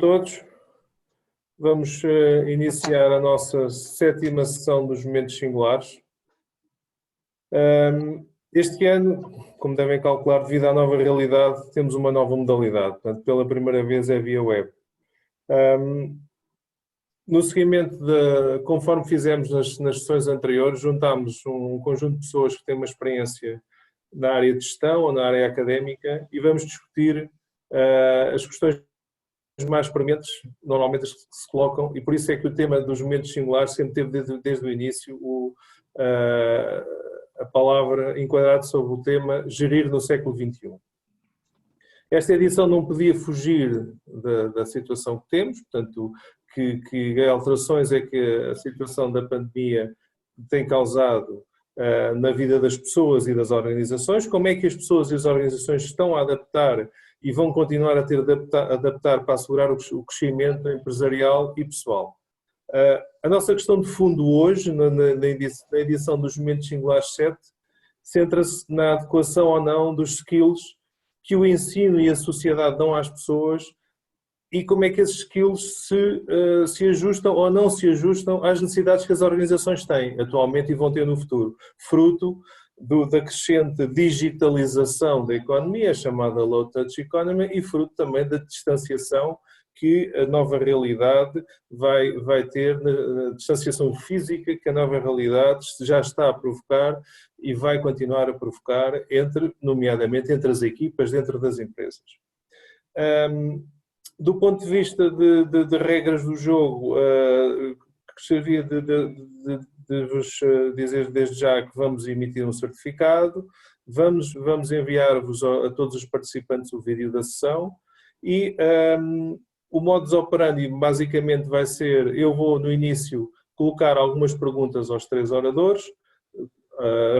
todos. Vamos iniciar a nossa 7ª sessão dos Momentos Singulares. Este ano, como devem calcular, devido à nova realidade, temos uma nova modalidade. Portanto, pela primeira vez é via web. No seguimento, conforme fizemos nas sessões anteriores, juntámos um conjunto de pessoas que têm uma experiência na área de gestão ou na área académica e vamos discutir as questões mais prementes, normalmente as que se colocam, e por isso é que o tema dos momentos singulares sempre teve desde o início a palavra enquadrada sobre o tema gerir no século XXI. Esta edição não podia fugir da situação que temos, portanto, que alterações é que a situação da pandemia tem causado na vida das pessoas e das organizações, como é que as pessoas e as organizações estão a adaptar e vão continuar a ter de adaptar para assegurar o crescimento empresarial e pessoal. A nossa questão de fundo hoje, na edição dos Momentos Singulares 7, centra-se na adequação ou não dos skills que o ensino e a sociedade dão às pessoas e como é que esses skills se ajustam ou não se ajustam às necessidades que as organizações têm atualmente e vão ter no futuro, fruto da crescente digitalização da economia, chamada Low Touch Economy, e fruto também da distanciação que a nova realidade vai ter, na distanciação física que a nova realidade já está a provocar e vai continuar a provocar, nomeadamente entre as equipas dentro das empresas. Do ponto de vista de regras do jogo, gostaria de vos dizer desde já que vamos emitir um certificado, vamos enviar-vos a todos os participantes o vídeo da sessão e o modus operandi basicamente vai ser, eu vou no início colocar algumas perguntas aos 3 oradores,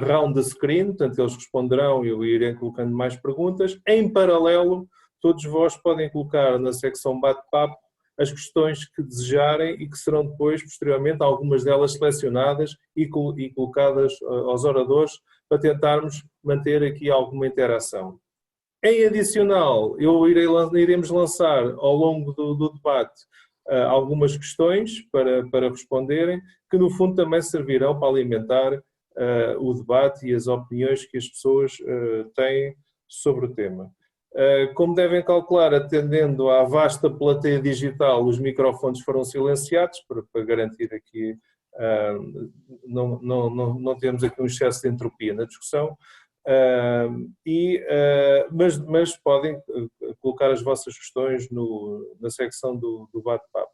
round the screen, portanto eles responderão e eu irei colocando mais perguntas. Em paralelo, todos vós podem colocar na secção bate-papo as questões que desejarem e que serão depois, posteriormente, algumas delas selecionadas e colocadas aos oradores para tentarmos manter aqui alguma interação. Em adicional, iremos lançar ao longo do debate algumas questões para responderem, que no fundo também servirão para alimentar o debate e as opiniões que as pessoas têm sobre o tema. Como devem calcular, atendendo à vasta plateia digital, os microfones foram silenciados para garantir aqui, não temos aqui um excesso de entropia na discussão, mas podem colocar as vossas questões na secção do bate-papo.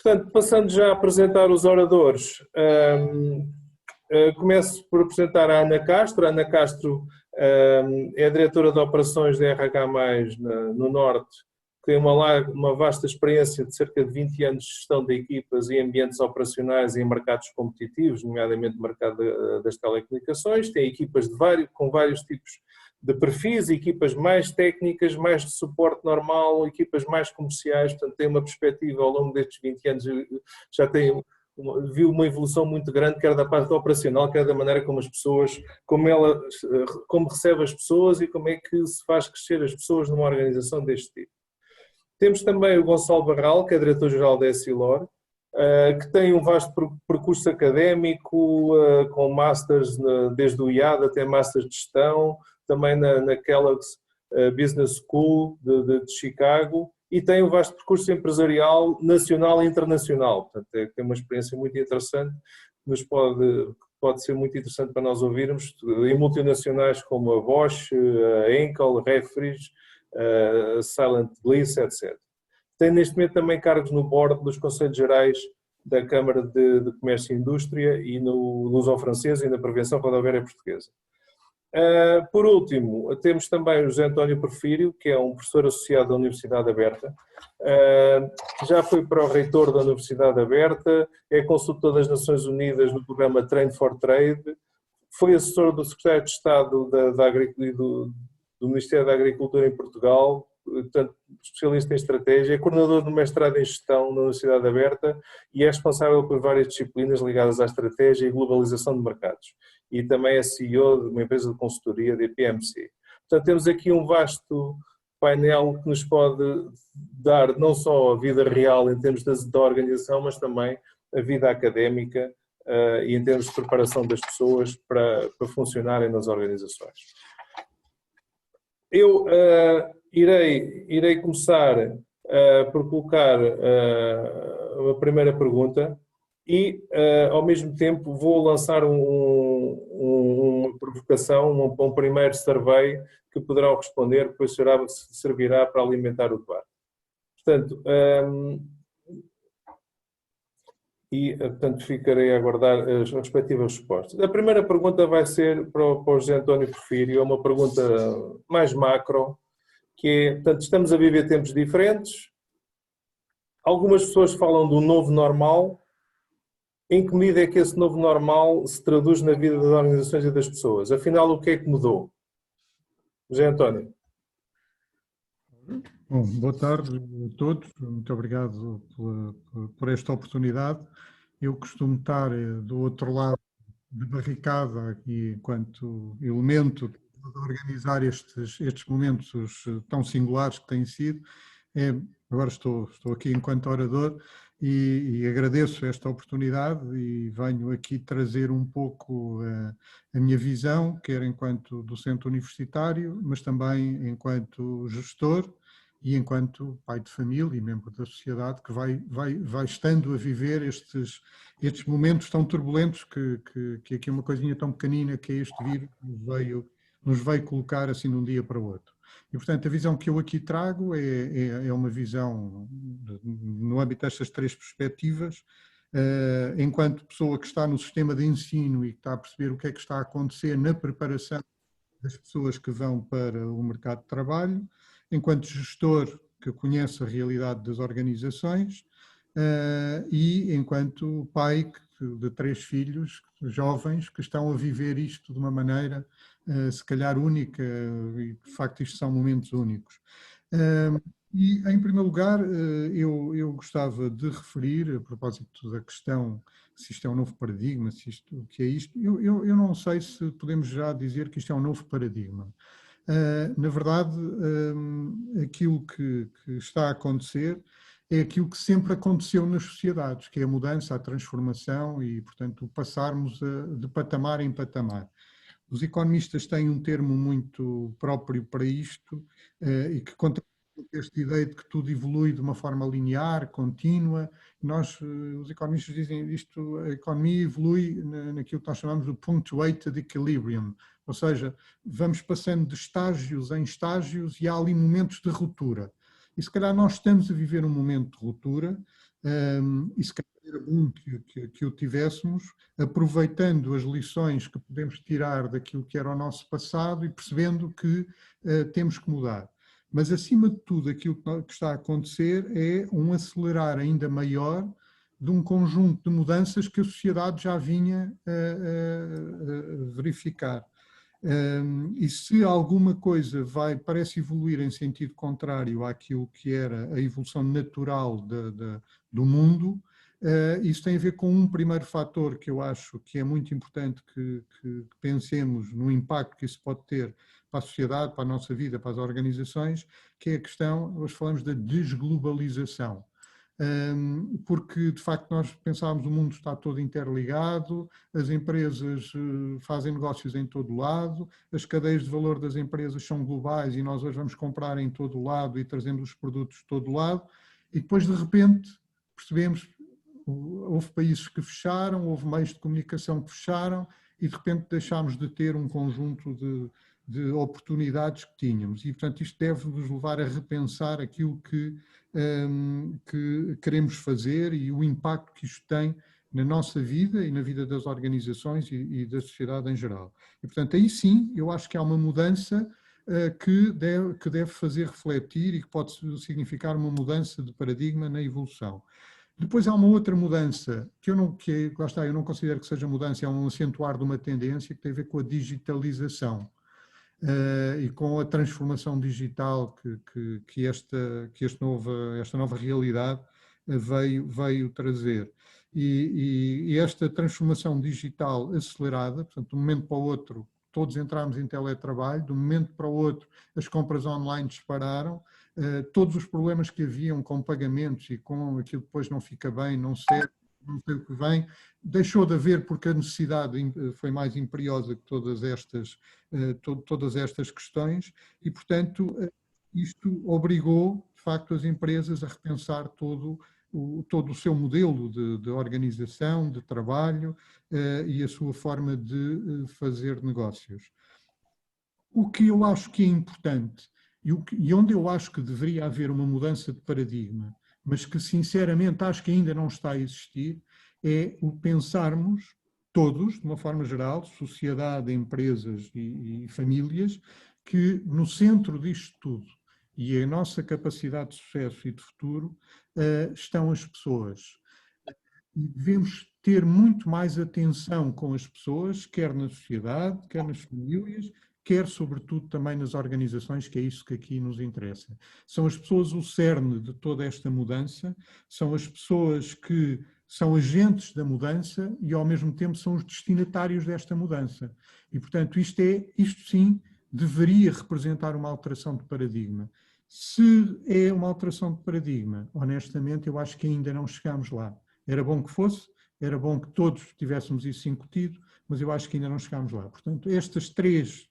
Portanto, passando já a apresentar os oradores, começo por apresentar a Ana Castro. A Ana Castro é a diretora de operações da RH+, no Norte, que tem uma vasta experiência de cerca de 20 anos de gestão de equipas e ambientes operacionais em mercados competitivos, nomeadamente no mercado das telecomunicações. Tem equipas com vários tipos de perfis, equipas mais técnicas, mais de suporte normal, equipas mais comerciais, portanto tem uma perspectiva ao longo destes 20 anos, viu uma evolução muito grande, quer da parte operacional, quer da maneira como as pessoas, como recebe as pessoas e como é que se faz crescer as pessoas numa organização deste tipo. Temos também o Gonçalo Barral, que é diretor-geral da Essilor, que tem um vasto percurso académico, com masters desde o IAD até masters de gestão, também na Kellogg's Business School de Chicago, e tem um vasto percurso empresarial nacional e internacional. Portanto, tem uma experiência muito interessante, pode ser muito interessante para nós ouvirmos, em multinacionais como a Bosch, a Henkel, Refriges, Silent Bliss, etc. Tem neste momento também cargos no board dos Conselhos Gerais da Câmara de Comércio e Indústria e no Luso Francês e na Prevenção Rodoviária Portuguesa. Por último, temos também o José António Porfírio, que é um professor associado da Universidade Aberta, já foi pró-reitor da Universidade Aberta, é consultor das Nações Unidas no programa Train for Trade, foi assessor do Secretário de Estado do Ministério da Agricultura em Portugal, portanto, especialista em estratégia, é coordenador do mestrado em gestão na Universidade Aberta e é responsável por várias disciplinas ligadas à estratégia e globalização de mercados. E também é CEO de uma empresa de consultoria de PMC. Portanto, temos aqui um vasto painel que nos pode dar não só a vida real em termos da organização, mas também a vida académica e em termos de preparação das pessoas para funcionarem nas organizações. Eu irei começar por colocar a primeira pergunta e, ao mesmo tempo, vou lançar uma provocação, um primeiro survey que poderão responder, depois servirá para alimentar o debate. Portanto, portanto, ficarei a aguardar as respectivas respostas. A primeira pergunta vai ser para o José António Porfírio, é uma pergunta mais macro, que é, portanto, estamos a viver tempos diferentes, algumas pessoas falam do novo normal. Em que medida é que esse novo normal se traduz na vida das organizações e das pessoas? Afinal, o que é que mudou? José António. Bom, boa tarde a todos, muito obrigado por esta oportunidade. Eu costumo estar do outro lado da barricada aqui enquanto elemento de organizar estes momentos tão singulares que têm sido. Agora estou aqui enquanto orador e agradeço esta oportunidade e venho aqui trazer um pouco a minha visão, quer enquanto docente universitário, mas também enquanto gestor e enquanto pai de família e membro da sociedade que vai estando a viver estes momentos tão turbulentos que aqui uma coisinha tão pequenina que é este vírus nos veio colocar assim de um dia para o outro. E, portanto, a visão que eu aqui trago é uma visão no âmbito destas três perspectivas, enquanto pessoa que está no sistema de ensino e que está a perceber o que é que está a acontecer na preparação das pessoas que vão para o mercado de trabalho, enquanto gestor que conhece a realidade das organizações e enquanto pai de 3 filhos jovens que estão a viver isto de uma maneira se calhar única e de facto isto são momentos únicos. E em primeiro lugar eu gostava de referir a propósito da questão se isto é um novo paradigma, o que é isto, eu não sei se podemos já dizer que isto é um novo paradigma. Na verdade, aquilo que está a acontecer é aquilo que sempre aconteceu nas sociedades, que é a mudança, a transformação e, portanto, passarmos de patamar em patamar. Os economistas têm um termo muito próprio para isto e que conta esta ideia de que tudo evolui de uma forma linear, contínua. Os economistas dizem isto, a economia evolui naquilo que nós chamamos de punctuated equilibrium, ou seja, vamos passando de estágios em estágios e há ali momentos de ruptura. E se calhar nós estamos a viver um momento de ruptura e se calhar era bom que o tivéssemos, aproveitando as lições que podemos tirar daquilo que era o nosso passado e percebendo que temos que mudar. Mas, acima de tudo, aquilo que está a acontecer é um acelerar ainda maior de um conjunto de mudanças que a sociedade já vinha a verificar. E se alguma coisa parece evoluir em sentido contrário àquilo que era a evolução natural do mundo, isso tem a ver com um primeiro fator que eu acho que é muito importante que pensemos no impacto que isso pode ter para a sociedade, para a nossa vida, para as organizações, que é a questão, hoje falamos da desglobalização. Porque, de facto, nós pensávamos o mundo está todo interligado, as empresas fazem negócios em todo lado, as cadeias de valor das empresas são globais e nós hoje vamos comprar em todo lado e trazendo os produtos de todo lado, e depois, de repente, percebemos houve países que fecharam, houve meios de comunicação que fecharam e, de repente, deixámos de ter um conjunto de oportunidades que tínhamos. E, portanto, isto deve-nos levar a repensar aquilo que queremos fazer e o impacto que isto tem na nossa vida e na vida das organizações e da sociedade em geral. E, portanto, aí sim, eu acho que há uma mudança que deve fazer refletir e que pode significar uma mudança de paradigma na evolução. Depois há uma outra mudança, lá está, eu não considero que seja mudança, é um acentuar de uma tendência que tem a ver com a digitalização. E com a transformação digital que esta nova realidade veio trazer. E esta transformação digital acelerada, portanto, de um momento para o outro, todos entramos em teletrabalho, de um momento para o outro as compras online dispararam, todos os problemas que haviam com pagamentos e com aquilo que depois não fica bem, não serve, não sei o que vem, deixou de haver porque a necessidade foi mais imperiosa que todas estas questões e, portanto, isto obrigou, de facto, as empresas a repensar todo o seu modelo de organização, de trabalho e a sua forma de fazer negócios. O que eu acho que é importante e onde eu acho que deveria haver uma mudança de paradigma, mas que sinceramente acho que ainda não está a existir, é o pensarmos todos, de uma forma geral, sociedade, empresas e famílias, que no centro disto tudo e a nossa capacidade de sucesso e de futuro estão as pessoas. E devemos ter muito mais atenção com as pessoas, quer na sociedade, quer nas famílias, quer sobretudo também nas organizações, que é isso que aqui nos interessa. São as pessoas o cerne de toda esta mudança, são as pessoas que são agentes da mudança e ao mesmo tempo são os destinatários desta mudança. E portanto isto sim deveria representar uma alteração de paradigma. Se é uma alteração de paradigma, honestamente eu acho que ainda não chegamos lá. Era bom que fosse, era bom que todos tivéssemos isso incutido, mas eu acho que ainda não chegámos lá. Portanto, estas três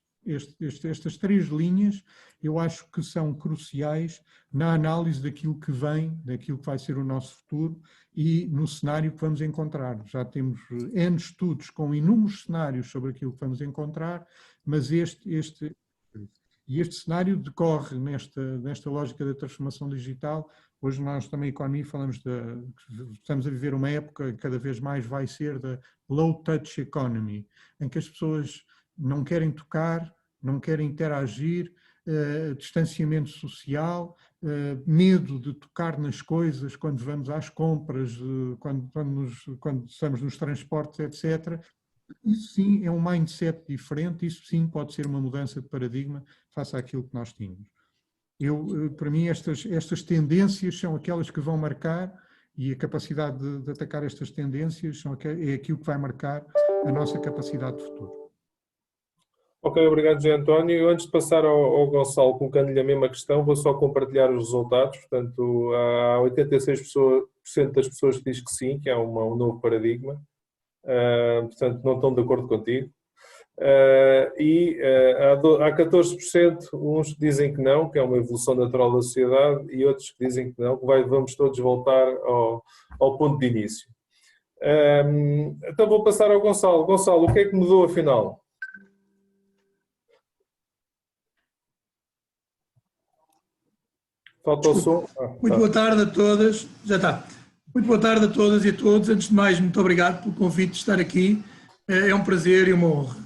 linhas eu acho que são cruciais na análise daquilo que vem, daquilo que vai ser o nosso futuro e no cenário que vamos encontrar. Já temos N estudos com inúmeros cenários sobre aquilo que vamos encontrar, mas este cenário decorre nesta lógica da transformação digital. Hoje nós também, economia, estamos a viver uma época que cada vez mais vai ser da low touch economy, em que as pessoas não querem tocar, não querem interagir, distanciamento social, medo de tocar nas coisas quando vamos às compras, quando estamos nos transportes, etc. Isso sim é um mindset diferente, isso sim pode ser uma mudança de paradigma face àquilo que nós tínhamos. Para mim, estas tendências são aquelas que vão marcar e a capacidade de atacar estas tendências é aquilo que vai marcar a nossa capacidade de futuro. Ok, obrigado, José António. Eu, antes de passar ao Gonçalo, colocando-lhe a mesma questão, vou só compartilhar os resultados. Portanto, há 86% das pessoas que diz que sim, que há um novo paradigma. Portanto, não estão de acordo contigo. Há 14%, uns que dizem que não, que é uma evolução natural da sociedade, e outros que dizem que não, que vamos todos voltar ao ponto de início. Então vou passar ao Gonçalo. Gonçalo, o que é que mudou afinal? Falta o som. Muito boa tarde a todas. Já está. Muito boa tarde a todas e a todos. Antes de mais, muito obrigado pelo convite de estar aqui. É um prazer e uma honra.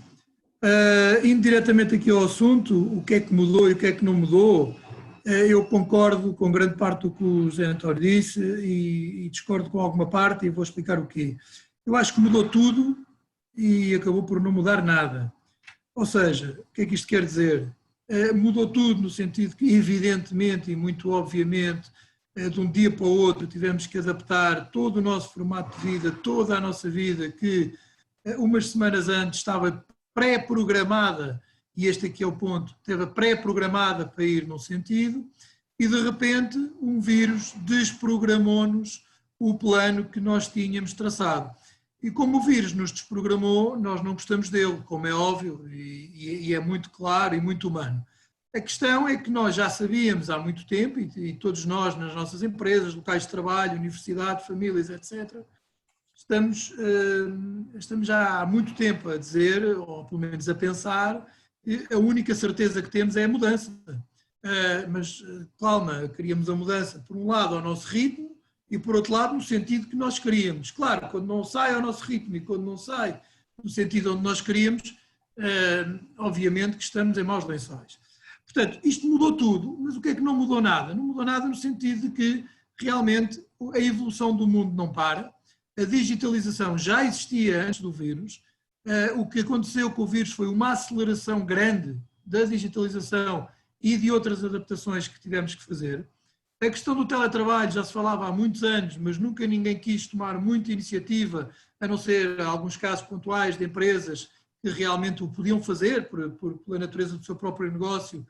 Indo diretamente aqui ao assunto, o que é que mudou e o que é que não mudou, eu concordo com grande parte do que o José António disse e discordo com alguma parte e vou explicar o quê. Eu acho que mudou tudo e acabou por não mudar nada. Ou seja, o que é que isto quer dizer? Mudou tudo no sentido que, evidentemente e muito obviamente, de um dia para o outro tivemos que adaptar todo o nosso formato de vida, toda a nossa vida, que umas semanas antes estava pré-programada, e este aqui é o ponto, estava pré-programada para ir num sentido, e de repente um vírus desprogramou-nos o plano que nós tínhamos traçado. E como o vírus nos desprogramou, nós não gostamos dele, como é óbvio, e é muito claro e muito humano. A questão é que nós já sabíamos há muito tempo, e todos nós nas nossas empresas, locais de trabalho, universidade, famílias, etc., estamos já há muito tempo a dizer, ou pelo menos a pensar, que a única certeza que temos é a mudança. Mas, calma, queríamos a mudança, por um lado, ao nosso ritmo, e por outro lado, no sentido que nós queríamos. Claro, quando não sai ao nosso ritmo e quando não sai no sentido onde nós queríamos, obviamente que estamos em maus lençóis. Portanto, isto mudou tudo, mas o que é que não mudou nada? Não mudou nada no sentido de que realmente a evolução do mundo não para, a digitalização já existia antes do vírus, o que aconteceu com o vírus foi uma aceleração grande da digitalização e de outras adaptações que tivemos que fazer. A questão do teletrabalho já se falava há muitos anos, mas nunca ninguém quis tomar muita iniciativa, a não ser alguns casos pontuais de empresas que realmente o podiam fazer pela natureza do seu próprio negócio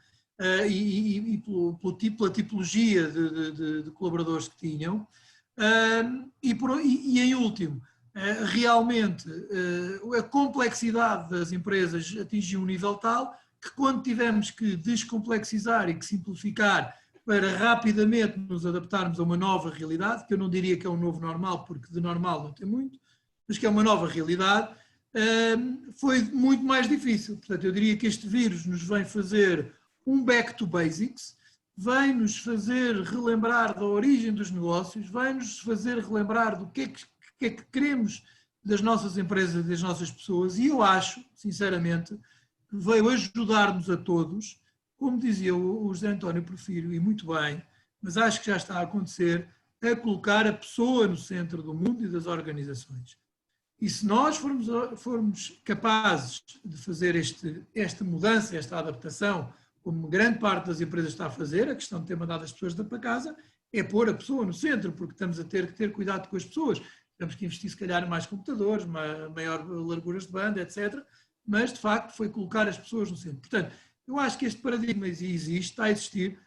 e pela tipologia de colaboradores que tinham. E em último, realmente a complexidade das empresas atingiu um nível tal que quando tivemos que descomplexizar e que simplificar para rapidamente nos adaptarmos a uma nova realidade, que eu não diria que é um novo normal, porque de normal não tem muito, mas que é uma nova realidade, foi muito mais difícil. Portanto, eu diria que este vírus nos vem fazer um back to basics, vem-nos fazer relembrar da origem dos negócios, vem-nos fazer relembrar do que é que queremos das nossas empresas e das nossas pessoas, e eu acho, sinceramente, que veio ajudar-nos a todos, como dizia o José António Porfírio, e muito bem, mas acho que já está a acontecer, a colocar a pessoa no centro do mundo e das organizações. E se nós formos capazes de fazer esta mudança, esta adaptação, como grande parte das empresas está a fazer, a questão de ter mandado as pessoas para casa, é pôr a pessoa no centro, porque estamos a ter que ter cuidado com as pessoas. Temos que investir, se calhar, em mais computadores, maior larguras de banda, etc. Mas, de facto, foi colocar as pessoas no centro. Portanto, eu acho que este paradigma existe, está a existir.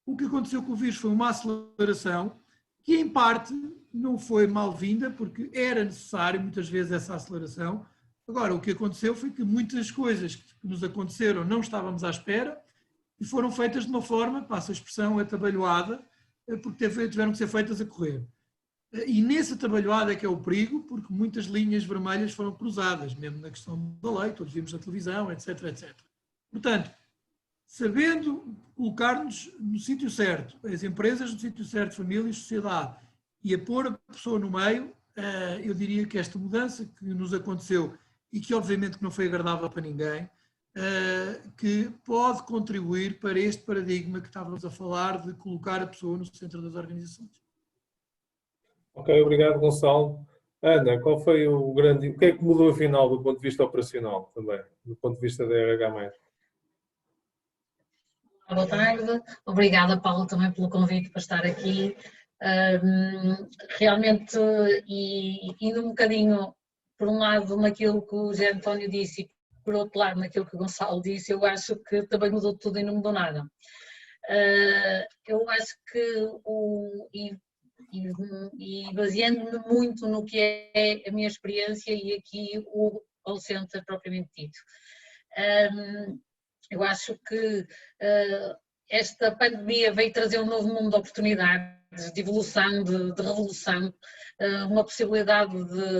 O que aconteceu com o vírus foi uma aceleração que, em parte, não foi mal-vinda, porque era necessário, muitas vezes, essa aceleração. Agora, o que aconteceu foi que muitas coisas que nos aconteceram não estávamos à espera e foram feitas de uma forma, passa a expressão, atabalhoada, porque tiveram que ser feitas a correr. E nessa atabalhoada é que é o perigo, porque muitas linhas vermelhas foram cruzadas, mesmo na questão da lei, todos vimos na televisão, etc, etc. Portanto, sabendo colocar-nos no sítio certo, as empresas no sítio certo, famílias, sociedade, e a pôr a pessoa no meio, eu diria que esta mudança que nos aconteceu e que obviamente que não foi agradável para ninguém, que pode contribuir para este paradigma que estávamos a falar de colocar a pessoa no centro das organizações. Ok, obrigado, Gonçalo. Ana, qual foi o que é que mudou afinal do ponto de vista operacional também, do ponto de vista da RH+? Boa tarde, obrigada Paulo também pelo convite para estar aqui. Realmente, e indo um bocadinho por um lado naquilo que o José António disse e por outro lado naquilo que o Gonçalo disse, eu acho que também mudou tudo e não mudou nada. Eu acho que, e baseando-me muito no que é a minha experiência e aqui o call center propriamente dito, eu acho que esta pandemia veio trazer um novo mundo de oportunidades, de evolução, de revolução, uma possibilidade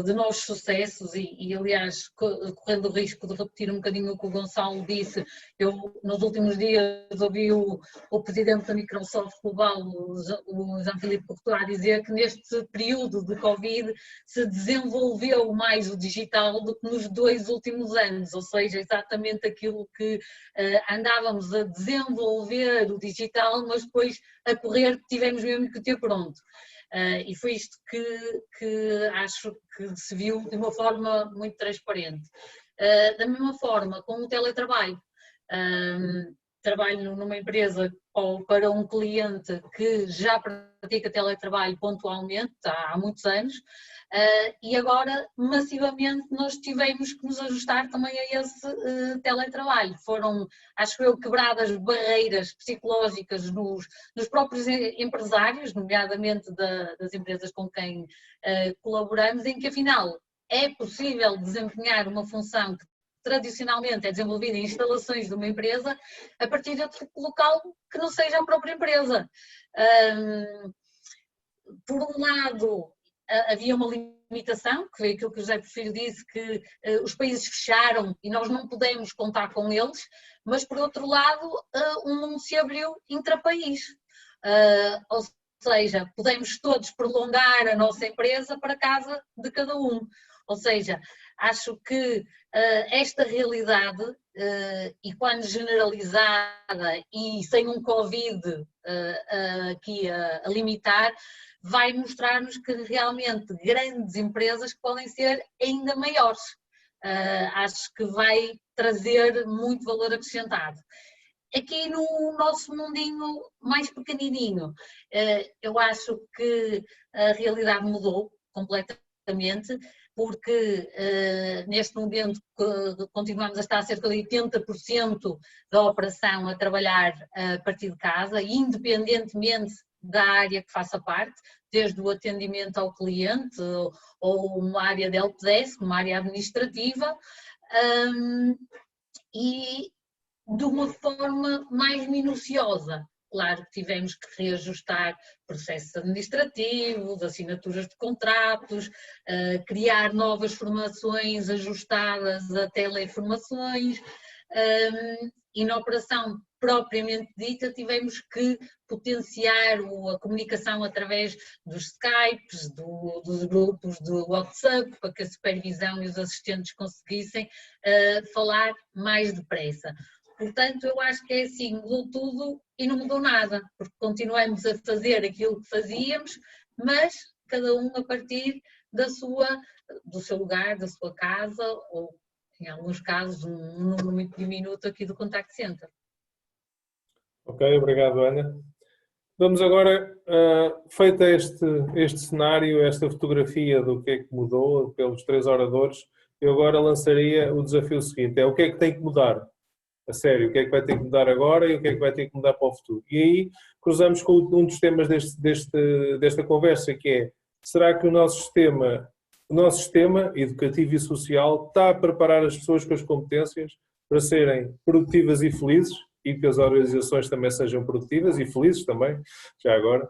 de novos sucessos e aliás, correndo o risco de repetir um bocadinho o que o Gonçalo disse, eu nos últimos dias ouvi o presidente da Microsoft Global, o Jean-Philippe Courtois, dizer que neste período de Covid se desenvolveu mais o digital do que nos 2 últimos anos, ou seja, exatamente aquilo que andávamos a desenvolver o digital, mas depois a correr tivemos mesmo que ter pronto. E foi isto que acho que se viu de uma forma muito transparente. Da mesma forma, com o teletrabalho. Trabalho numa empresa ou para um cliente que já pratica teletrabalho pontualmente há muitos anos e agora massivamente nós tivemos que nos ajustar também a esse teletrabalho. Foram, acho eu, quebradas barreiras psicológicas nos próprios empresários, nomeadamente das empresas com quem colaboramos, em que afinal é possível desempenhar uma função que tradicionalmente é desenvolvida em instalações de uma empresa a partir de outro local que não seja a própria empresa. Por um lado, havia uma limitação, que foi aquilo que o José Porfírio disse, que os países fecharam e nós não podemos contar com eles, mas por outro lado, um mundo se abriu intrapaís. Ou seja, podemos todos prolongar a nossa empresa para a casa de cada um. Ou seja, acho que esta realidade, e quando generalizada e sem um Covid aqui a limitar, vai mostrar-nos que realmente grandes empresas podem ser ainda maiores. Acho que vai trazer muito valor acrescentado. Aqui no nosso mundinho mais pequenininho, eu acho que a realidade mudou completamente. porque neste momento continuamos a estar a cerca de 80% da operação a trabalhar a partir de casa, independentemente da área que faça parte, desde o atendimento ao cliente ou uma área de helpdesk, uma área administrativa, e de uma forma mais minuciosa. Claro que tivemos que reajustar processos administrativos, assinaturas de contratos, criar novas formações ajustadas a teleformações, e na operação propriamente dita tivemos que potenciar a comunicação através dos Skypes, dos grupos do WhatsApp, para que a supervisão e os assistentes conseguissem falar mais depressa. Portanto, eu acho que é assim, mudou tudo e não mudou nada, porque continuamos a fazer aquilo que fazíamos, mas cada um a partir do seu lugar, da sua casa, ou em alguns casos um número muito diminuto aqui do Contact Center. Ok, obrigado, Ana. Vamos agora, feita este cenário, esta fotografia do que é que mudou pelos 3 oradores, eu agora lançaria o desafio seguinte, é o que é que tem que mudar? A sério, o que é que vai ter que mudar agora e o que é que vai ter que mudar para o futuro? E aí cruzamos com um dos temas desta conversa, que é, será que o nosso sistema educativo e social está a preparar as pessoas com as competências para serem produtivas e felizes, e que as organizações também sejam produtivas e felizes também, já agora.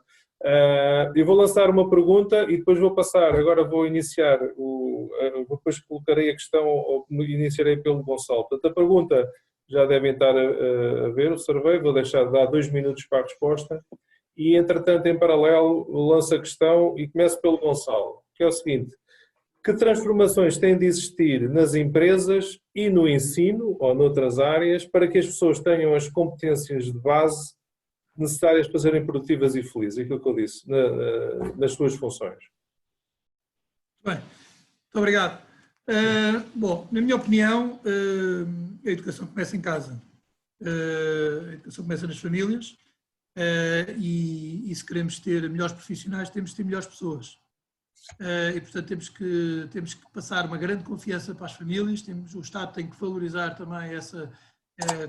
Eu vou lançar uma pergunta e depois vou passar, agora vou iniciar, depois colocarei a questão, ou iniciarei pelo Gonçalo. Portanto, a pergunta já devem estar a ver o survey, vou deixar de dar 2 minutos para a resposta e, entretanto, em paralelo, lanço a questão e começo pelo Gonçalo, que é o seguinte: que transformações têm de existir nas empresas e no ensino, ou noutras áreas, para que as pessoas tenham as competências de base necessárias para serem produtivas e felizes? Aquilo que eu disse, nas suas funções. Bem, muito obrigado. Bom, na minha opinião, a educação começa em casa, a educação começa nas famílias, e se queremos ter melhores profissionais, temos de ter melhores pessoas. E, portanto, temos que passar uma grande confiança para as famílias, o Estado tem que valorizar também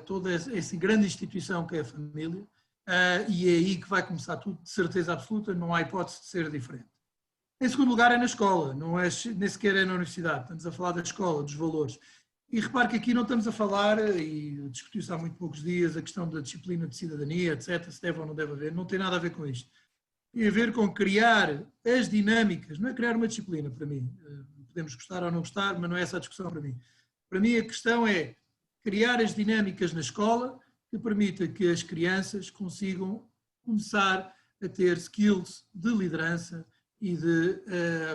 toda essa grande instituição que é a família, e é aí que vai começar tudo, de certeza absoluta, não há hipótese de ser diferente. Em segundo lugar é na escola, nem sequer é na universidade, estamos a falar da escola, dos valores. E repare que aqui não estamos a falar, e discutiu-se há muito poucos dias, a questão da disciplina de cidadania, etc., se deve ou não deve haver, não tem nada a ver com isto. Tem a ver com criar as dinâmicas, não é criar uma disciplina para mim, podemos gostar ou não gostar, mas não é essa a discussão para mim. Para mim a questão é criar as dinâmicas na escola que permita que as crianças consigam começar a ter skills de liderança e de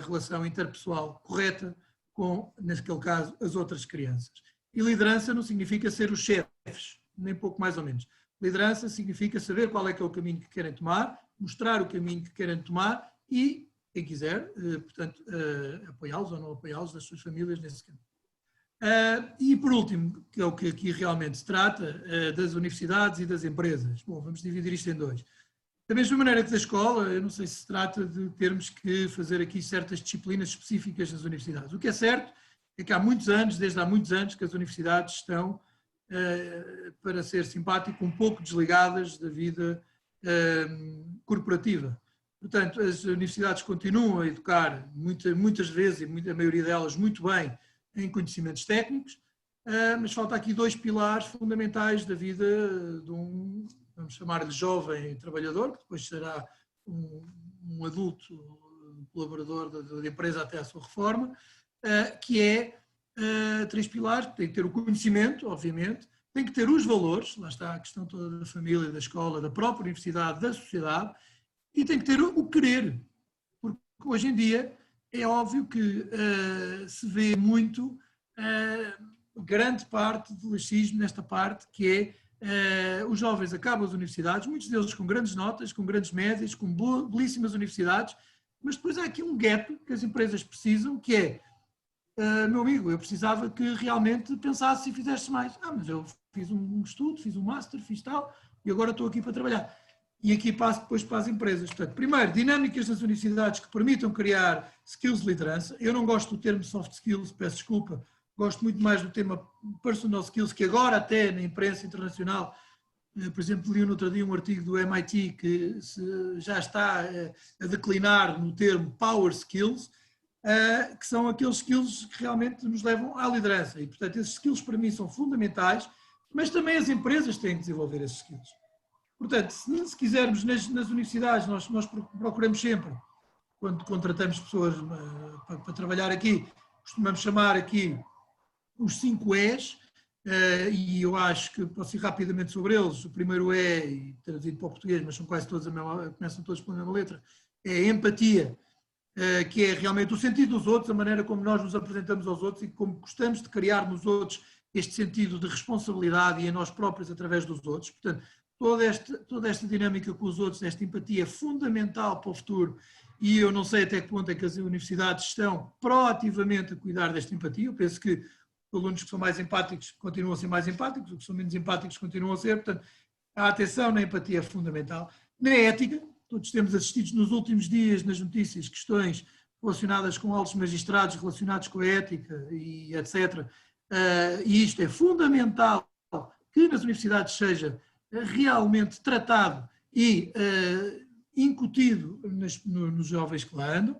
relação interpessoal correta com, naquele caso, as outras crianças. E liderança não significa ser os chefes, nem pouco mais ou menos. Liderança significa saber qual é que é o caminho que querem tomar, mostrar o caminho que querem tomar e, quem quiser, portanto, apoiá-los ou não apoiá-los, das suas famílias nesse caminho. E por último, que é o que aqui realmente se trata, das universidades e das empresas. Bom, vamos dividir isto em 2. Da mesma maneira que da escola, eu não sei se trata de termos que fazer aqui certas disciplinas específicas nas universidades. O que é certo é que há muitos anos, desde há muitos anos, que as universidades estão, para ser simpático, um pouco desligadas da vida corporativa. Portanto, as universidades continuam a educar muitas vezes, e a maioria delas muito bem, em conhecimentos técnicos, mas falta aqui 2 pilares fundamentais da vida de vamos chamar-lhe jovem trabalhador, que depois será um adulto colaborador da empresa até a sua reforma, que é 3 pilares, que tem que ter o conhecimento, obviamente, tem que ter os valores, lá está a questão toda da família, da escola, da própria universidade, da sociedade, e tem que ter o querer, porque hoje em dia é óbvio que se vê muito grande parte do laxismo nesta parte, que é os jovens acabam as universidades, muitos deles com grandes notas, com grandes médias, com belíssimas universidades, mas depois há aqui um gap que as empresas precisam, que é, meu amigo, eu precisava que realmente pensasse e fizesse mais. Mas eu fiz um estudo, fiz um master, fiz tal, e agora estou aqui para trabalhar. e aqui passo depois para as empresas. Portanto, primeiro, dinâmicas nas universidades que permitam criar skills de liderança. Eu não gosto do termo soft skills, peço desculpa, gosto muito mais do tema personal skills, que agora até na imprensa internacional, por exemplo, li no outro dia um artigo do MIT que já está a declinar no termo power skills, que são aqueles skills que realmente nos levam à liderança. E, portanto, esses skills para mim são fundamentais, mas também as empresas têm que desenvolver esses skills. Portanto, se quisermos, nas universidades, nós procuramos sempre, quando contratamos pessoas para trabalhar aqui, costumamos chamar aqui os 5 E's, e eu acho que posso ir rapidamente sobre eles. O primeiro é, e traduzido para o português, mas são quase todos começam todos pela mesma letra, é a empatia, que é realmente o sentido dos outros, a maneira como nós nos apresentamos aos outros e como gostamos de criar nos outros este sentido de responsabilidade e a nós próprios através dos outros. Portanto, toda esta dinâmica com os outros, esta empatia é fundamental para o futuro, e eu não sei até que ponto é que as universidades estão proativamente a cuidar desta empatia. Eu penso que os alunos que são mais empáticos continuam a ser mais empáticos, os que são menos empáticos continuam a ser. Portanto, a atenção na empatia é fundamental. Na ética, todos temos assistido nos últimos dias nas notícias questões relacionadas com altos magistrados, relacionados com a ética e etc. E isto é fundamental que nas universidades seja realmente tratado e incutido nos jovens que lá andam.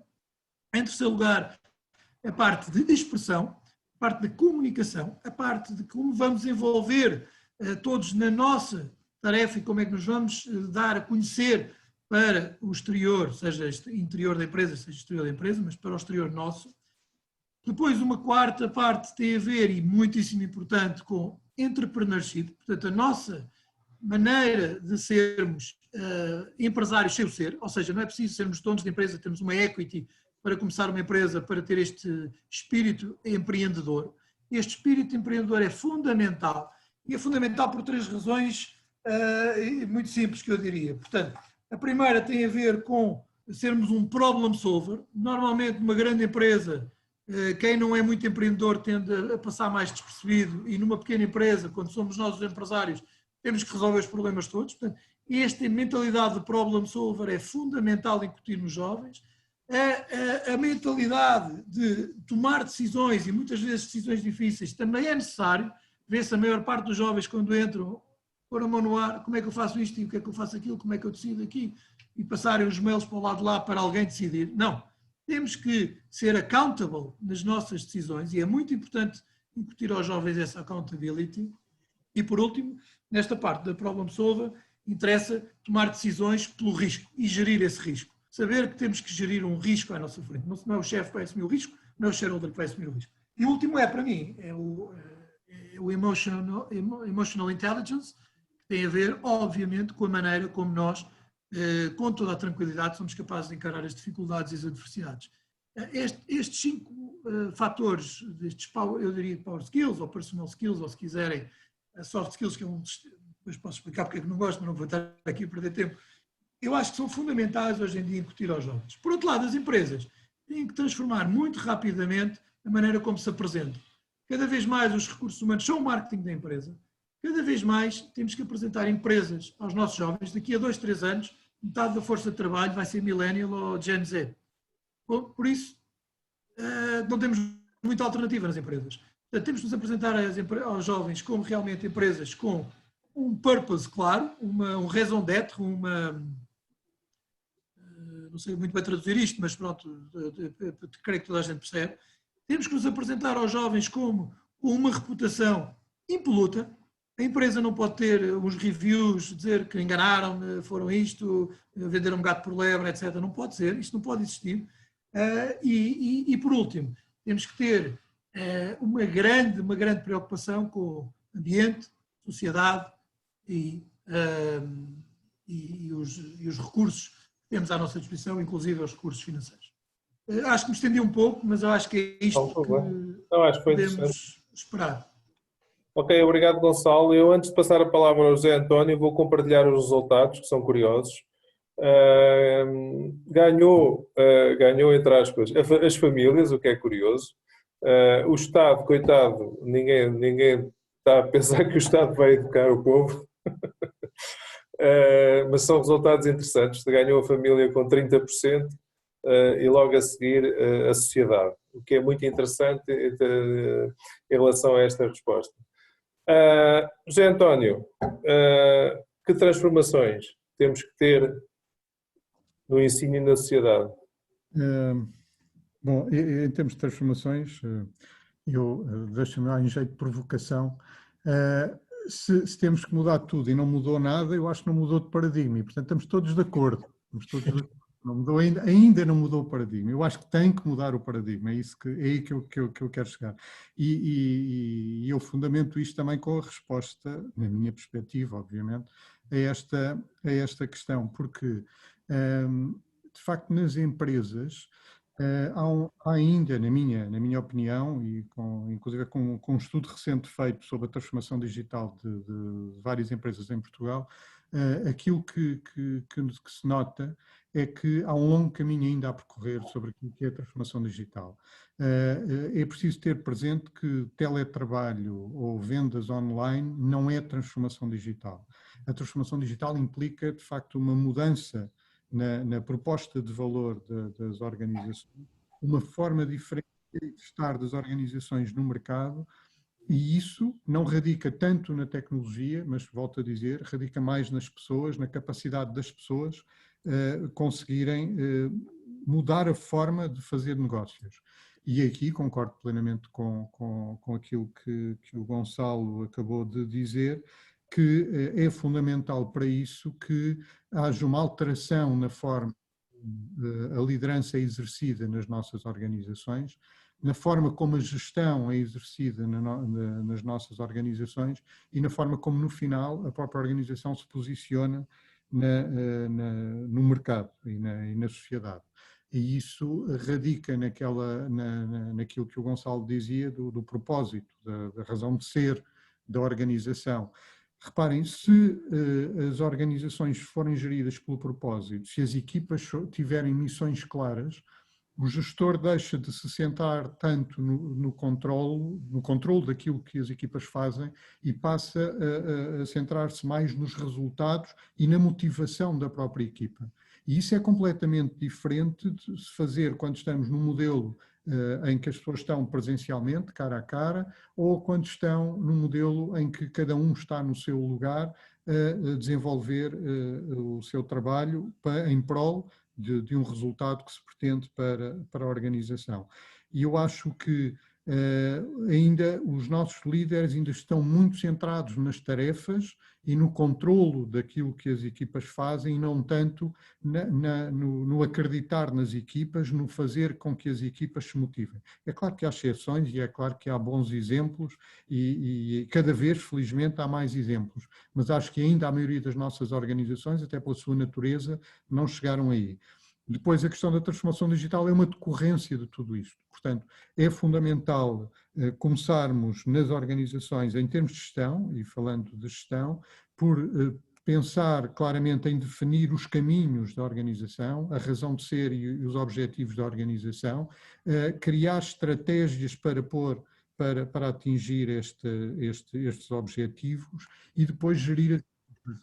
Em terceiro lugar, a parte de expressão, a parte da comunicação, a parte de como vamos envolver todos na nossa tarefa e como é que nos vamos dar a conhecer para o exterior, seja interior da empresa, seja exterior da empresa, mas para o exterior nosso. Depois, uma quarta parte tem a ver, e muitíssimo importante, com entrepreneurship, portanto, a nossa maneira de sermos empresários sem o ser, ou seja, não é preciso sermos donos de empresa, temos uma equity para começar uma empresa, para ter este espírito empreendedor. Este espírito empreendedor é fundamental, e é fundamental por 3 razões muito simples, que eu diria. Portanto, a primeira tem a ver com sermos um problem solver. Normalmente, numa grande empresa, quem não é muito empreendedor tende a passar mais despercebido, e numa pequena empresa, quando somos nós os empresários, temos que resolver os problemas todos. Portanto, esta mentalidade de problem solver é fundamental incutir nos jovens. A mentalidade de tomar decisões, e muitas vezes decisões difíceis, também é necessário. Vê-se a maior parte dos jovens quando entram, pôr a mão no ar, como é que eu faço isto e o que é que eu faço aquilo, como é que eu decido aqui, e passarem os mails para o lado de lá para alguém decidir. Não, temos que ser accountable nas nossas decisões, e é muito importante incutir aos jovens essa accountability. E por último, nesta parte da problem solver, interessa tomar decisões pelo risco e gerir esse risco. Saber que temos que gerir um risco à nossa frente. Não é o chefe que vai assumir o risco, não é o shareholder que vai assumir o risco. E o último para mim, é o emotional intelligence, que tem a ver, obviamente, com a maneira como nós, com toda a tranquilidade, somos capazes de encarar as dificuldades e as adversidades. Estes 5 fatores, eu diria power skills, ou personal skills, ou se quiserem, soft skills, que depois posso explicar porque é que não gosto, mas não vou estar aqui a perder tempo, eu acho que são fundamentais hoje em dia incutir aos jovens. Por outro lado, as empresas têm que transformar muito rapidamente a maneira como se apresentam. Cada vez mais os recursos humanos são o marketing da empresa. Cada vez mais temos que apresentar empresas aos nossos jovens. Daqui a 2, 3 anos, metade da força de trabalho vai ser millennial ou Gen Z. Por isso, não temos muita alternativa nas empresas. Portanto, temos que nos apresentar aos jovens como realmente empresas com um purpose claro, um raison d'être, não sei muito bem traduzir isto, mas pronto, creio que toda a gente percebe. Temos que nos apresentar aos jovens como uma reputação impoluta. A empresa não pode ter uns reviews, dizer que enganaram, foram isto, venderam um gato por lebre, etc. Não pode ser, isto não pode existir. E por último, temos que ter uma grande preocupação com o ambiente, sociedade e os recursos que temos à nossa disposição, inclusive os recursos financeiros. Acho que me estendi um pouco, mas eu acho que é isto que podemos esperar. Ok, obrigado, Gonçalo. Eu, antes de passar a palavra ao José António, vou compartilhar os resultados, que são curiosos. Ganhou, entre aspas, as famílias, o que é curioso. O Estado, coitado, ninguém está a pensar que o Estado vai educar o povo. mas são resultados interessantes. Ganhou a família com 30% e logo a seguir a sociedade, o que é muito interessante em relação a esta resposta. José António, que transformações temos que ter no ensino e na sociedade? Bom, em termos de transformações, eu deixo-me lá em jeito de provocação. Se temos que mudar tudo e não mudou nada, eu acho que não mudou de paradigma e, portanto, estamos todos de acordo. Não mudou ainda não mudou o paradigma. Eu acho que tem que mudar o paradigma, é aí que eu quero chegar. E eu fundamento isto também com a resposta, na minha perspectiva, obviamente, a esta questão, porque, de facto, nas empresas, há ainda, na minha opinião, e inclusive com um estudo recente feito sobre a transformação digital de várias empresas em Portugal, aquilo que se nota é que há um longo caminho ainda a percorrer sobre aquilo que é a transformação digital. É preciso ter presente que teletrabalho ou vendas online não é transformação digital. A transformação digital implica, de facto, uma mudança na proposta de valor das organizações, uma forma diferente de estar das organizações no mercado, e isso não radica tanto na tecnologia, mas, volto a dizer, radica mais nas pessoas, na capacidade das pessoas conseguirem mudar a forma de fazer negócios. E aqui concordo plenamente com aquilo que o Gonçalo acabou de dizer, que é fundamental para isso que haja uma alteração na forma a liderança é exercida nas nossas organizações, na forma como a gestão é exercida nas nossas organizações e na forma como, no final, a própria organização se posiciona no mercado e na sociedade. E isso radica naquilo que o Gonçalo dizia do propósito, da razão de ser da organização. Reparem, se as organizações forem geridas pelo propósito, se as equipas tiverem missões claras, o gestor deixa de se sentar tanto no controle daquilo que as equipas fazem e passa a centrar-se mais nos resultados e na motivação da própria equipa. E isso é completamente diferente de se fazer quando estamos num modelo em que as pessoas estão presencialmente, cara a cara, ou quando estão num modelo em que cada um está no seu lugar a desenvolver o seu trabalho em prol de um resultado que se pretende para a organização. E eu acho que ainda os nossos líderes ainda estão muito centrados nas tarefas e no controlo daquilo que as equipas fazem e não tanto no acreditar nas equipas, no fazer com que as equipas se motivem. É claro que há exceções e é claro que há bons exemplos e cada vez, felizmente, há mais exemplos, mas acho que ainda a maioria das nossas organizações, até pela sua natureza, não chegaram aí. Depois, a questão da transformação digital é uma decorrência de tudo isto. Portanto, é fundamental começarmos nas organizações, em termos de gestão, e falando de gestão, por pensar claramente em definir os caminhos da organização, a razão de ser e os objetivos da organização, criar estratégias para atingir estes objetivos e depois gerir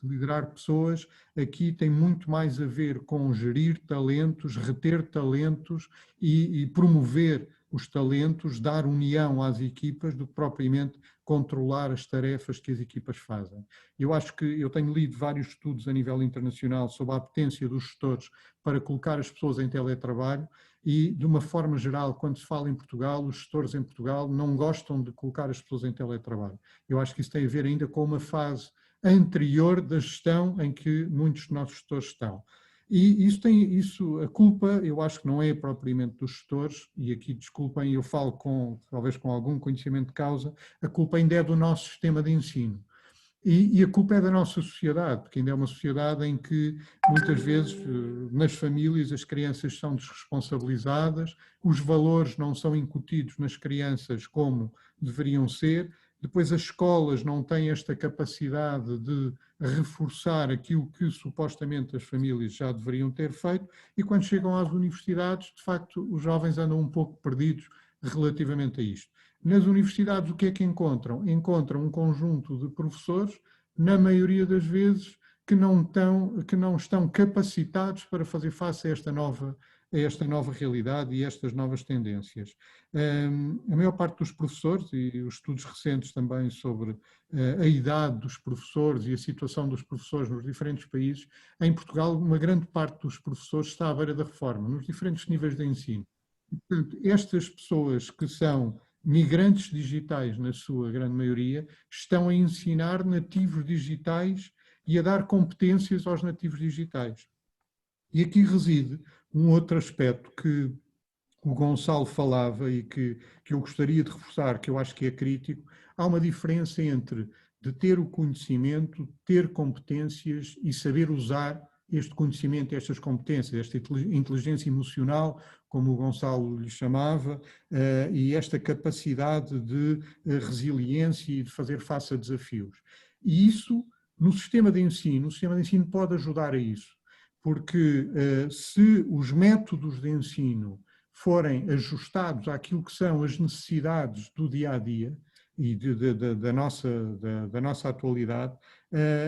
liderar pessoas. Aqui tem muito mais a ver com gerir talentos, reter talentos e promover os talentos, dar união às equipas do que propriamente controlar as tarefas que as equipas fazem. Eu acho que eu tenho lido vários estudos a nível internacional sobre a apetência dos gestores para colocar as pessoas em teletrabalho e, de uma forma geral, quando se fala em Portugal, os gestores em Portugal não gostam de colocar as pessoas em teletrabalho. Eu acho que isso tem a ver ainda com uma fase anterior da gestão em que muitos de nossos gestores estão. E a culpa, eu acho que não é propriamente dos gestores, e aqui desculpem, eu falo talvez com algum conhecimento de causa, a culpa ainda é do nosso sistema de ensino. E a culpa é da nossa sociedade, porque ainda é uma sociedade em que muitas vezes nas famílias as crianças são desresponsabilizadas, os valores não são incutidos nas crianças como deveriam ser. Depois as escolas não têm esta capacidade de reforçar aquilo que supostamente as famílias já deveriam ter feito e quando chegam às universidades, de facto, os jovens andam um pouco perdidos relativamente a isto. Nas universidades o que é que encontram? Encontram um conjunto de professores, na maioria das vezes, que não estão capacitados para fazer face a esta nova realidade e estas novas tendências. A maior parte dos professores, e os estudos recentes também sobre a idade dos professores e a situação dos professores nos diferentes países, em Portugal uma grande parte dos professores está à beira da reforma, nos diferentes níveis de ensino. Portanto, estas pessoas que são migrantes digitais, na sua grande maioria, estão a ensinar nativos digitais e a dar competências aos nativos digitais. E aqui reside um outro aspecto que o Gonçalo falava e que eu gostaria de reforçar, que eu acho que é crítico. Há uma diferença entre de ter o conhecimento, ter competências e saber usar este conhecimento, estas competências, esta inteligência emocional, como o Gonçalo lhe chamava, e esta capacidade de resiliência e de fazer face a desafios. E isso, no sistema de ensino, o sistema de ensino pode ajudar a isso, porque se os métodos de ensino forem ajustados àquilo que são as necessidades do dia-a-dia e da nossa atualidade,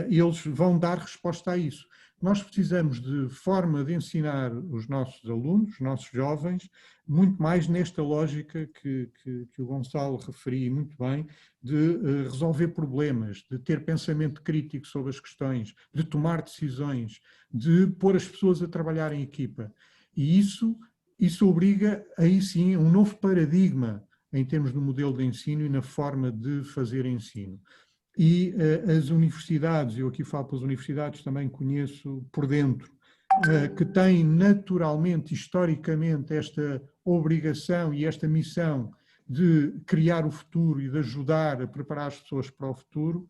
eles vão dar resposta a isso. Nós precisamos de forma de ensinar os nossos alunos, os nossos jovens, muito mais nesta lógica que o Gonçalo referia muito bem, de resolver problemas, de ter pensamento crítico sobre as questões, de tomar decisões, de pôr as pessoas a trabalhar em equipa. E isso obriga, aí sim, um novo paradigma em termos do modelo de ensino e na forma de fazer ensino. E as universidades, eu aqui falo pelas universidades, também conheço por dentro, que têm naturalmente, historicamente, esta obrigação e esta missão de criar o futuro e de ajudar a preparar as pessoas para o futuro,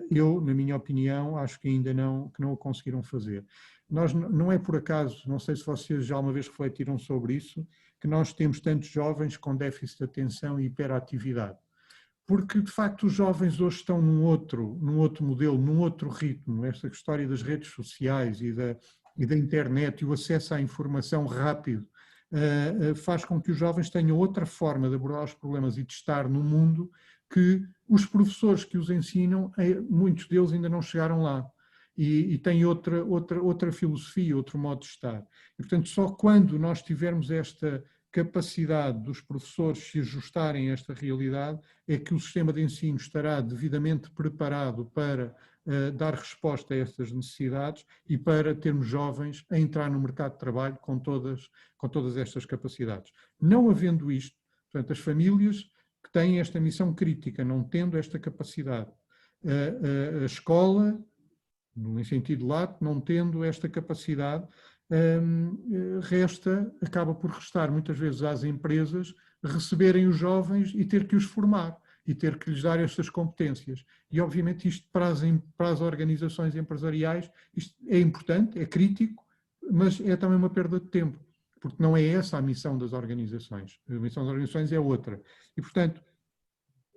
eu, na minha opinião, acho que ainda não o conseguiram fazer. Nós, não é por acaso, não sei se vocês já uma vez refletiram sobre isso, que nós temos tantos jovens com déficit de atenção e hiperatividade. Porque, de facto, os jovens hoje estão num outro modelo, num outro ritmo. Esta história das redes sociais e da internet e o acesso à informação rápido faz com que os jovens tenham outra forma de abordar os problemas e de estar no mundo que os professores que os ensinam, muitos deles ainda não chegaram lá. E têm outra filosofia, outro modo de estar. E, portanto, só quando nós tivermos esta capacidade dos professores se ajustarem a esta realidade é que o sistema de ensino estará devidamente preparado para dar resposta a estas necessidades e para termos jovens a entrar no mercado de trabalho com todas estas capacidades. Não havendo isto, portanto, as famílias que têm esta missão crítica, não tendo esta capacidade, a escola, no sentido lato, não tendo esta capacidade, acaba por restar muitas vezes às empresas receberem os jovens e ter que os formar e ter que lhes dar estas competências. E obviamente isto para as organizações empresariais isto é importante, é crítico, mas é também uma perda de tempo, porque não é essa a missão das organizações. A missão das organizações é outra. E, portanto,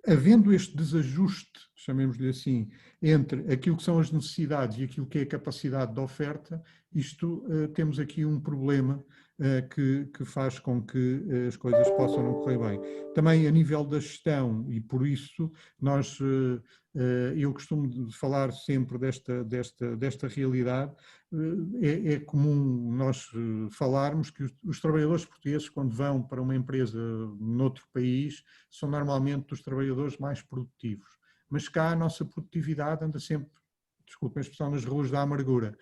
havendo este desajuste, chamemos-lhe assim, entre aquilo que são as necessidades e aquilo que é a capacidade de oferta, temos aqui um problema que faz com que as coisas possam não correr bem. Também a nível da gestão, e por isso eu costumo falar sempre desta realidade, é comum nós falarmos que os trabalhadores portugueses, quando vão para uma empresa noutro país, são normalmente os trabalhadores mais produtivos. Mas cá a nossa produtividade anda sempre, desculpem a expressão, nas ruas da amargura.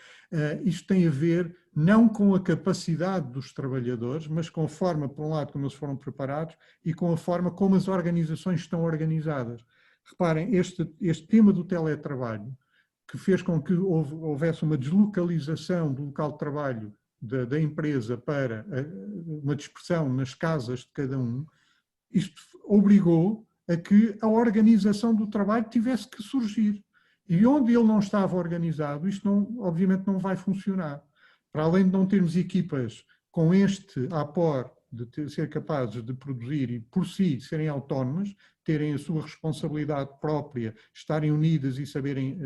Isto tem a ver não com a capacidade dos trabalhadores, mas com a forma, por um lado, como eles foram preparados e com a forma como as organizações estão organizadas. Reparem, este tema do teletrabalho, que fez com que houvesse uma deslocalização do local de trabalho da empresa para uma dispersão nas casas de cada um, isto obrigou a que a organização do trabalho tivesse que surgir. E onde ele não estava organizado, isto obviamente não vai funcionar. Para além de não termos equipas com este apor de ser capazes de produzir e por si serem autónomas, terem a sua responsabilidade própria, estarem unidas e saberem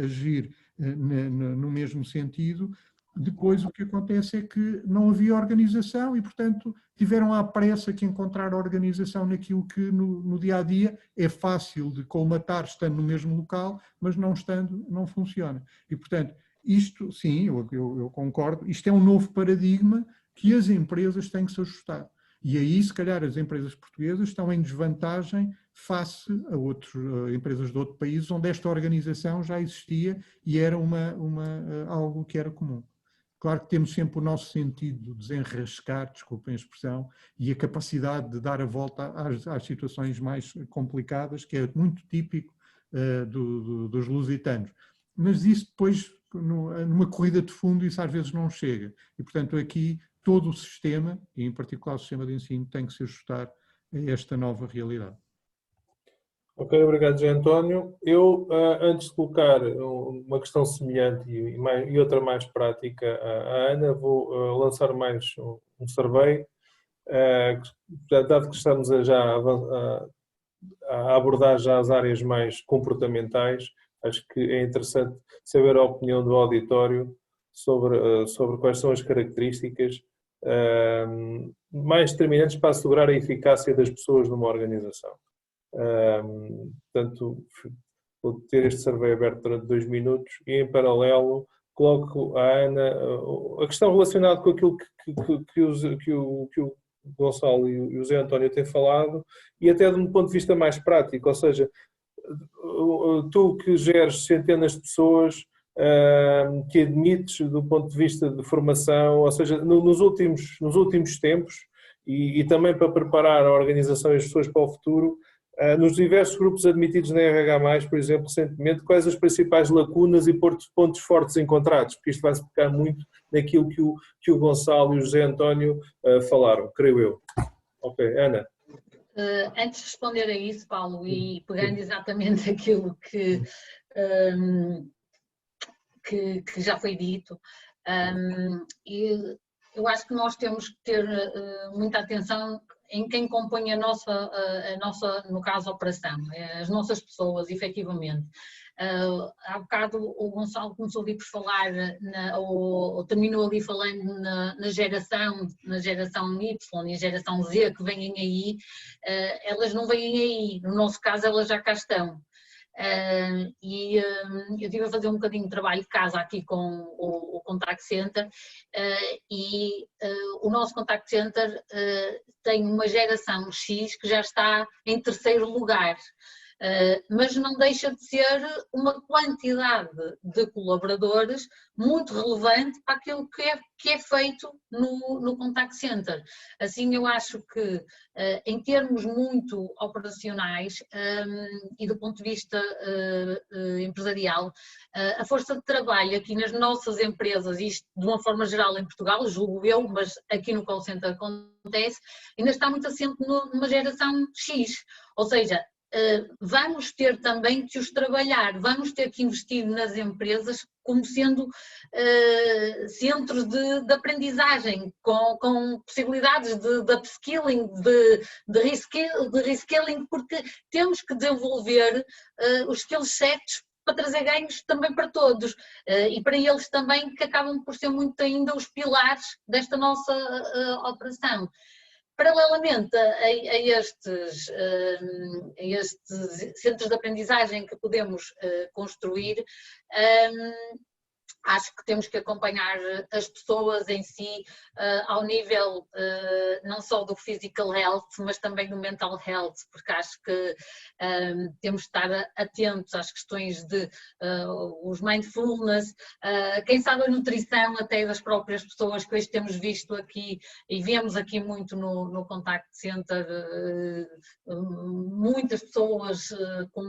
agir no mesmo sentido, depois o que acontece é que não havia organização e, portanto, tiveram à pressa que encontrar a organização naquilo que no dia-a-dia é fácil de colmatar estando no mesmo local, mas não estando, não funciona. E, portanto, isto, sim, eu concordo, isto é um novo paradigma que as empresas têm que se ajustar. E aí, se calhar, as empresas portuguesas estão em desvantagem face a outras empresas de outro país, onde esta organização já existia e era algo que era comum. Claro que temos sempre o nosso sentido de desenrascar, desculpem a expressão, e a capacidade de dar a volta às situações mais complicadas, que é muito típico dos lusitanos. Mas isso depois, numa corrida de fundo, isso às vezes não chega. E, portanto, aqui todo o sistema, e em particular o sistema de ensino, tem que se ajustar a esta nova realidade. Ok, obrigado, José António. Eu, antes de colocar uma questão semelhante e outra mais prática à Ana, vou lançar mais um survey. Dado que estamos a abordar já as áreas mais comportamentais, acho que é interessante saber a opinião do auditório sobre quais são as características mais determinantes para assegurar a eficácia das pessoas numa organização. Portanto, vou ter este survey aberto durante 2 minutos e, em paralelo, coloco à Ana a questão relacionada com aquilo que o Gonçalo e o Zé António têm falado, e até de um ponto de vista mais prático, ou seja, tu que geres centenas de pessoas, que admites do ponto de vista de formação, ou seja, nos últimos tempos, e também para preparar a organização e as pessoas para o futuro, nos diversos grupos admitidos na RH+, por exemplo, recentemente, quais as principais lacunas e pontos fortes encontrados? Porque isto vai-se pegar muito naquilo que o Gonçalo e o José António falaram, creio eu. Ok, Ana. Antes de responder a isso, Paulo, e pegando exatamente aquilo que já foi dito, eu acho que nós temos que ter muita atenção em quem compõe a nossa, no caso, operação, as nossas pessoas, efetivamente. Há bocado o Gonçalo começou ali por falar, ou terminou ali falando na geração Y e geração Z que vêm aí, elas não vêm aí, no nosso caso elas já cá estão. Eu estive a fazer um bocadinho de trabalho de casa aqui com o Contact Center e o nosso Contact Center tem uma geração X que já está em 3º lugar. Mas não deixa de ser uma quantidade de colaboradores muito relevante para aquilo que é feito no Contact Center. Assim, eu acho que, em termos muito operacionais e do ponto de vista empresarial, a força de trabalho aqui nas nossas empresas, isto de uma forma geral em Portugal, julgo eu, mas aqui no call center acontece, ainda está muito assente numa geração X, ou seja, vamos ter também que os trabalhar, vamos ter que investir nas empresas como sendo centros de aprendizagem, com possibilidades de upskilling, de reskilling, porque temos que desenvolver os skills certos para trazer ganhos também para todos e para eles também, que acabam por ser muito ainda os pilares desta nossa operação. Paralelamente a estes centros de aprendizagem que podemos construir, acho que temos que acompanhar as pessoas em si ao nível não só do physical health, mas também do mental health, porque acho que temos de estar atentos às questões de os mindfulness, quem sabe a nutrição até das próprias pessoas, que hoje temos visto aqui e vemos aqui muito no Contact Center, muitas pessoas com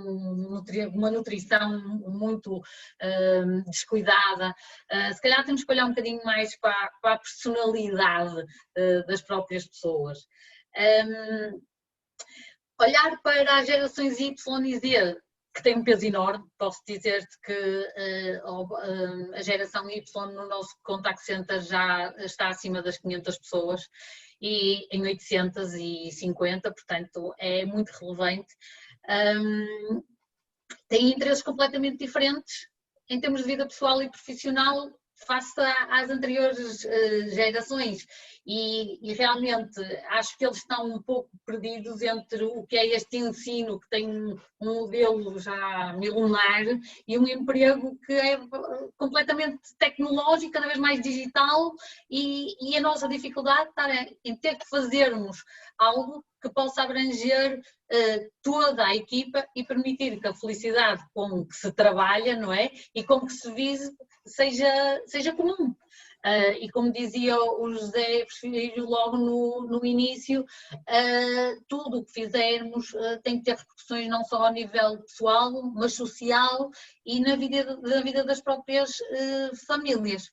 uma nutrição muito descuidada. Se calhar temos que olhar um bocadinho mais para a personalidade das próprias pessoas. Olhar para as gerações Y e Z, que tem um peso enorme, posso dizer-te que a geração Y no nosso Contact Center já está acima das 500 pessoas e em 850, portanto é muito relevante. Tem interesses completamente diferentes em termos de vida pessoal e profissional, face às anteriores gerações. E realmente acho que eles estão um pouco perdidos entre o que é este ensino, que tem um modelo já milenar, e um emprego que é completamente tecnológico, cada vez mais digital, e a nossa dificuldade está em ter que fazermos algo que possa abranger toda a equipa e permitir que a felicidade com que se trabalha, não é? E com que se vive seja comum. E como dizia o José Filho logo no início, tudo o que fizermos tem que ter repercussões não só ao nível pessoal, mas social e na vida das próprias famílias.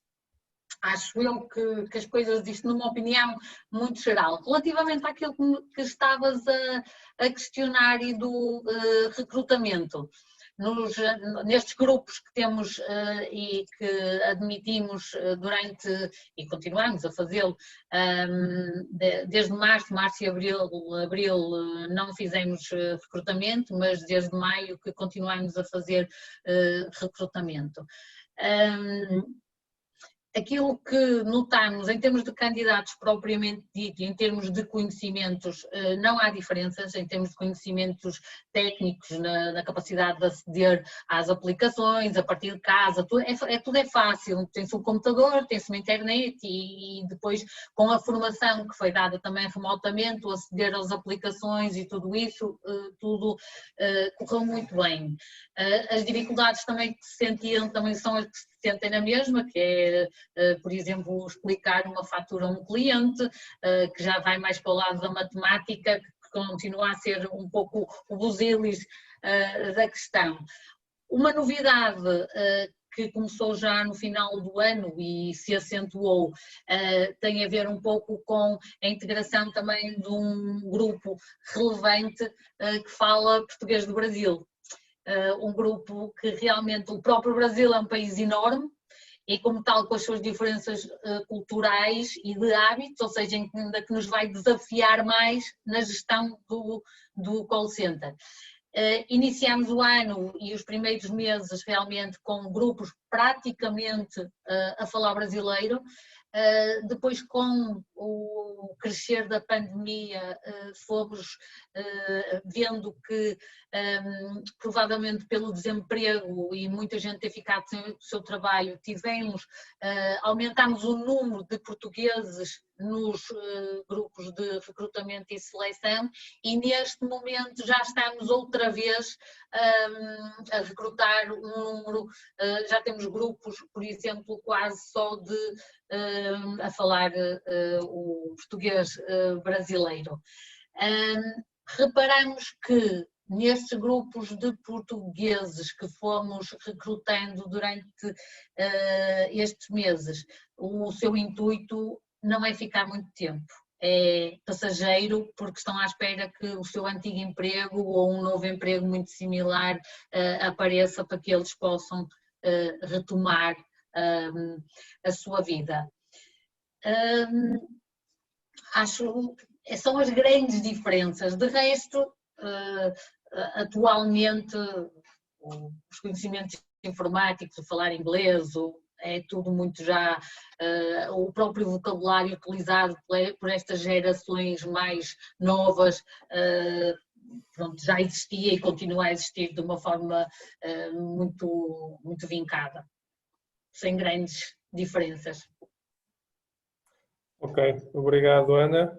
Acho eu que as coisas, isto numa opinião muito geral. Relativamente àquilo que estavas a questionar e do recrutamento, nestes grupos que temos e que admitimos durante, e continuamos a fazê-lo, desde março e abril não fizemos recrutamento, mas desde maio que continuamos a fazer recrutamento. Aquilo que notamos em termos de candidatos propriamente dito, em termos de conhecimentos, não há diferenças em termos de conhecimentos técnicos, na capacidade de aceder às aplicações, a partir de casa, tudo é fácil, tem-se um computador, tem-se uma internet e depois com a formação que foi dada também remotamente, o aceder às aplicações e tudo isso, tudo correu muito bem. As dificuldades também que se sentiam também são as que se sentem na mesma, que é, por exemplo, explicar uma fatura a um cliente, que já vai mais para o lado da matemática, que continua a ser um pouco o busilis da questão. Uma novidade que começou já no final do ano e se acentuou, tem a ver um pouco com a integração também de um grupo relevante que fala português do Brasil. Um grupo que realmente, o próprio Brasil é um país enorme e como tal com as suas diferenças culturais e de hábitos, ou seja, ainda que nos vai desafiar mais na gestão do call center. Iniciamos o ano e os primeiros meses realmente com grupos praticamente a falar brasileiro. Depois, com o crescer da pandemia, fomos vendo que provavelmente pelo desemprego e muita gente ter ficado sem o seu trabalho, aumentámos o número de portugueses nos grupos de recrutamento e seleção e neste momento já estamos outra vez a recrutar um número, já temos grupos, por exemplo, quase só a falar o português brasileiro. Reparamos que nestes grupos de portugueses que fomos recrutando durante estes meses, o seu intuito não é ficar muito tempo, é passageiro, porque estão à espera que o seu antigo emprego ou um novo emprego muito similar apareça para que eles possam retomar a sua vida. Acho que são as grandes diferenças. De resto, atualmente, os conhecimentos informáticos, o falar inglês, é tudo muito já, o próprio vocabulário utilizado por estas gerações mais novas, pronto, já existia e continua a existir de uma forma muito, muito vincada, sem grandes diferenças. Ok, obrigado, Ana.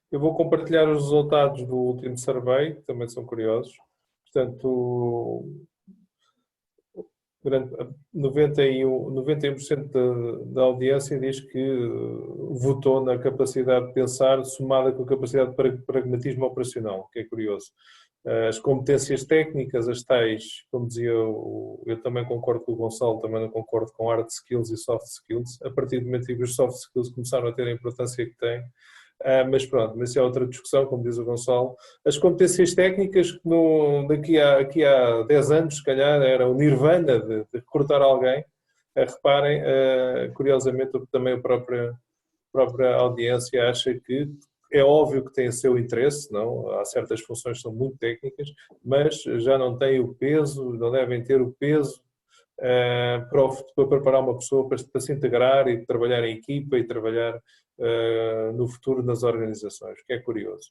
Eu vou compartilhar os resultados do último survey, que também são curiosos. Portanto, 91% da audiência diz que votou na capacidade de pensar somada com a capacidade de pragmatismo operacional, que é curioso. As competências técnicas, as tais, como dizia, eu também concordo com o Gonçalo, também não concordo com hard skills e soft skills. A partir do momento em que os soft skills começaram a ter a importância que têm, mas pronto, mas isso é outra discussão, como diz o Gonçalo. As competências técnicas, aqui há 10 anos, se calhar, era o nirvana de recrutar alguém. Reparem, curiosamente, também a própria audiência acha que é óbvio que tem o seu interesse, não? Há certas funções que são muito técnicas, mas já não têm o peso, não devem ter o peso para preparar uma pessoa para se integrar e trabalhar em equipa e trabalhar no futuro nas organizações, que é curioso.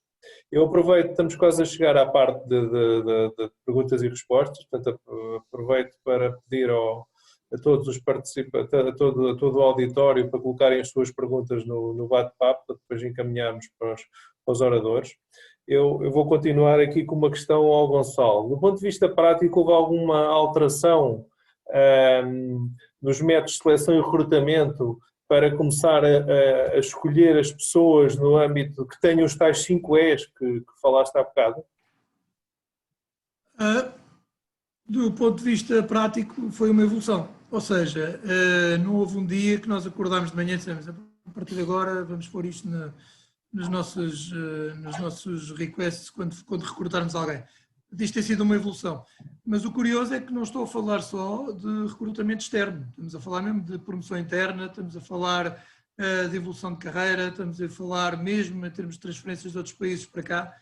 Eu aproveito, estamos quase a chegar à parte de perguntas e respostas, portanto aproveito para pedir a todos os participantes, a todo o auditório para colocarem as suas perguntas no bate-papo, para depois encaminharmos para os oradores. Eu vou continuar aqui com uma questão ao Gonçalo. Do ponto de vista prático, houve alguma alteração nos métodos de seleção e recrutamento para começar a escolher as pessoas no âmbito que tenham os tais 5 E's que falaste há bocado? Do ponto de vista prático, foi uma evolução. Ou seja, não houve um dia que nós acordámos de manhã e dissemos, a partir de agora vamos pôr isto nos nossos requests quando recrutarmos alguém. Isto tem sido uma evolução. Mas o curioso é que não estou a falar só de recrutamento externo, estamos a falar mesmo de promoção interna, estamos a falar de evolução de carreira, estamos a falar mesmo em termos de transferências de outros países para cá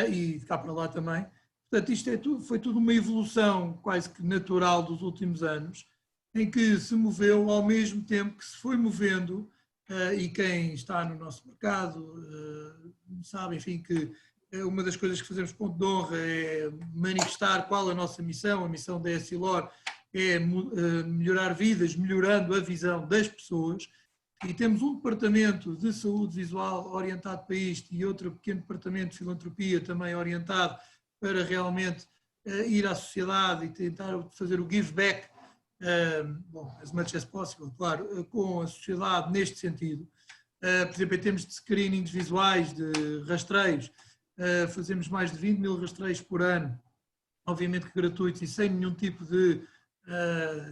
e de cá para lá também. Portanto, isto foi tudo uma evolução quase que natural dos últimos anos, em que se moveu ao mesmo tempo que se foi movendo, e quem está no nosso mercado sabe, enfim, que uma das coisas que fazemos ponto de honra é manifestar qual a nossa missão. A missão da Essilor é melhorar vidas, melhorando a visão das pessoas, e temos um departamento de saúde visual orientado para isto e outro pequeno departamento de filantropia também orientado para realmente ir à sociedade e tentar fazer o give back, as much as possible, claro, com a sociedade neste sentido. Por exemplo, em termos de screenings visuais, de rastreios, fazemos mais de 20 mil rastreios por ano, obviamente que gratuitos e sem nenhum tipo de...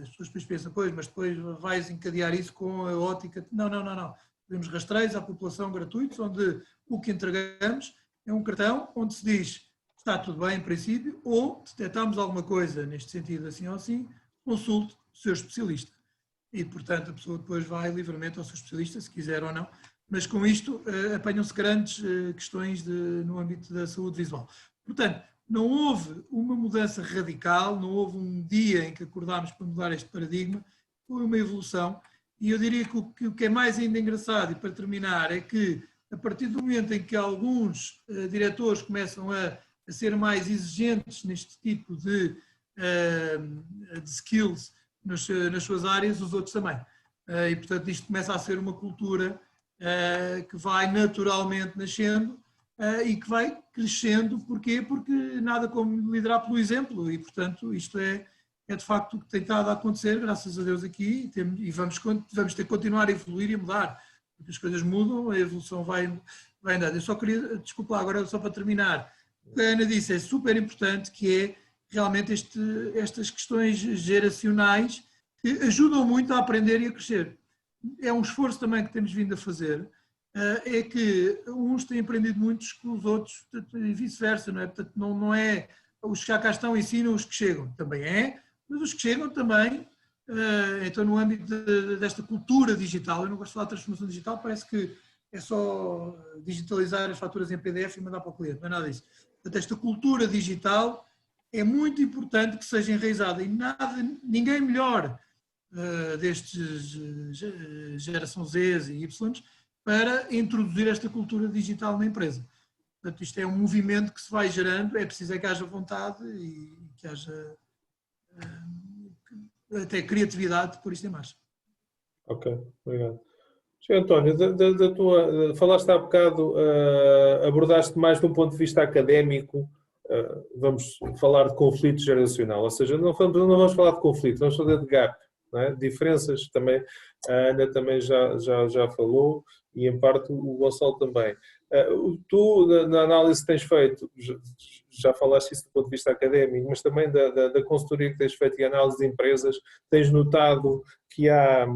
as pessoas depois pensam, pois, mas depois vais encadear isso com a ótica... Não. Fazemos rastreios à população gratuitos, onde o que entregamos é um cartão onde se diz está tudo bem em princípio, ou se detectarmos alguma coisa neste sentido assim ou assim, consulte o seu especialista. E, portanto, a pessoa depois vai livremente ao seu especialista, se quiser ou não, mas com isto apanham-se grandes questões no âmbito da saúde visual. Portanto, não houve uma mudança radical, não houve um dia em que acordámos para mudar este paradigma, foi uma evolução, e eu diria que o que é mais ainda engraçado, e para terminar, é que a partir do momento em que alguns diretores começam a ser mais exigentes neste tipo de skills nas suas áreas, os outros também. E, portanto, isto começa a ser uma cultura que vai naturalmente nascendo e que vai crescendo. Porquê? Porque nada como liderar pelo exemplo e, portanto, isto é de facto o que tem estado a acontecer, graças a Deus aqui, e vamos ter que continuar a evoluir e a mudar, porque as coisas mudam, a evolução vai andando. Eu só queria, desculpa lá, agora só para terminar, o que a Ana disse é super importante, que é realmente estas questões geracionais que ajudam muito a aprender e a crescer. É um esforço também que temos vindo a fazer, é que uns têm aprendido muito com os outros e vice-versa, não é? Portanto, não é os que já cá estão ensinam os que chegam, também é, mas os que chegam também, então no âmbito desta cultura digital, eu não gosto de falar de transformação digital, parece que é só digitalizar as faturas em PDF e mandar para o cliente, não é nada disso. Portanto, esta cultura digital é muito importante que seja enraizada e ninguém melhor destes geração Z e Y para introduzir esta cultura digital na empresa. Portanto, isto é um movimento que se vai gerando, é preciso que haja vontade e que haja até criatividade por isto em marcha. Ok, obrigado. António, falaste há bocado, abordaste mais de um ponto de vista académico, vamos falar de conflito geracional, ou seja, não vamos falar de conflito, vamos falar de gap, não é? Diferenças também, a Ana também já falou e em parte o Gonçalo também. Tu, na análise que tens feito, já falaste isso do ponto de vista académico, mas também da consultoria que tens feito e análise de empresas, tens notado que há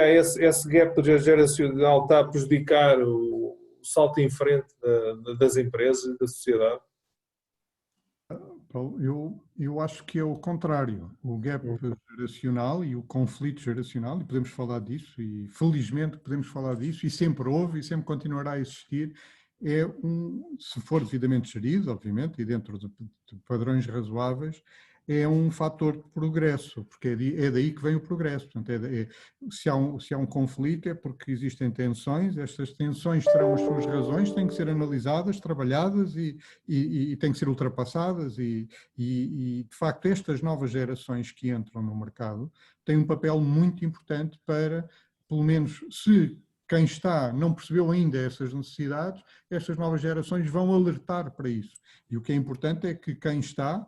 esse gap geracional está a prejudicar o salto em frente das empresas e da sociedade? Eu acho que é o contrário. O gap geracional e o conflito geracional, e podemos falar disso, e felizmente podemos falar disso, e sempre houve e sempre continuará a existir, se for devidamente gerido, obviamente, e dentro de padrões razoáveis, é um fator de progresso, porque é daí que vem o progresso. Portanto, se há um conflito é porque existem tensões, estas tensões terão as suas razões, têm que ser analisadas, trabalhadas e têm que ser ultrapassadas e, de facto, estas novas gerações que entram no mercado têm um papel muito importante para, pelo menos, se quem está não percebeu ainda essas necessidades, estas novas gerações vão alertar para isso. E o que é importante é que quem está,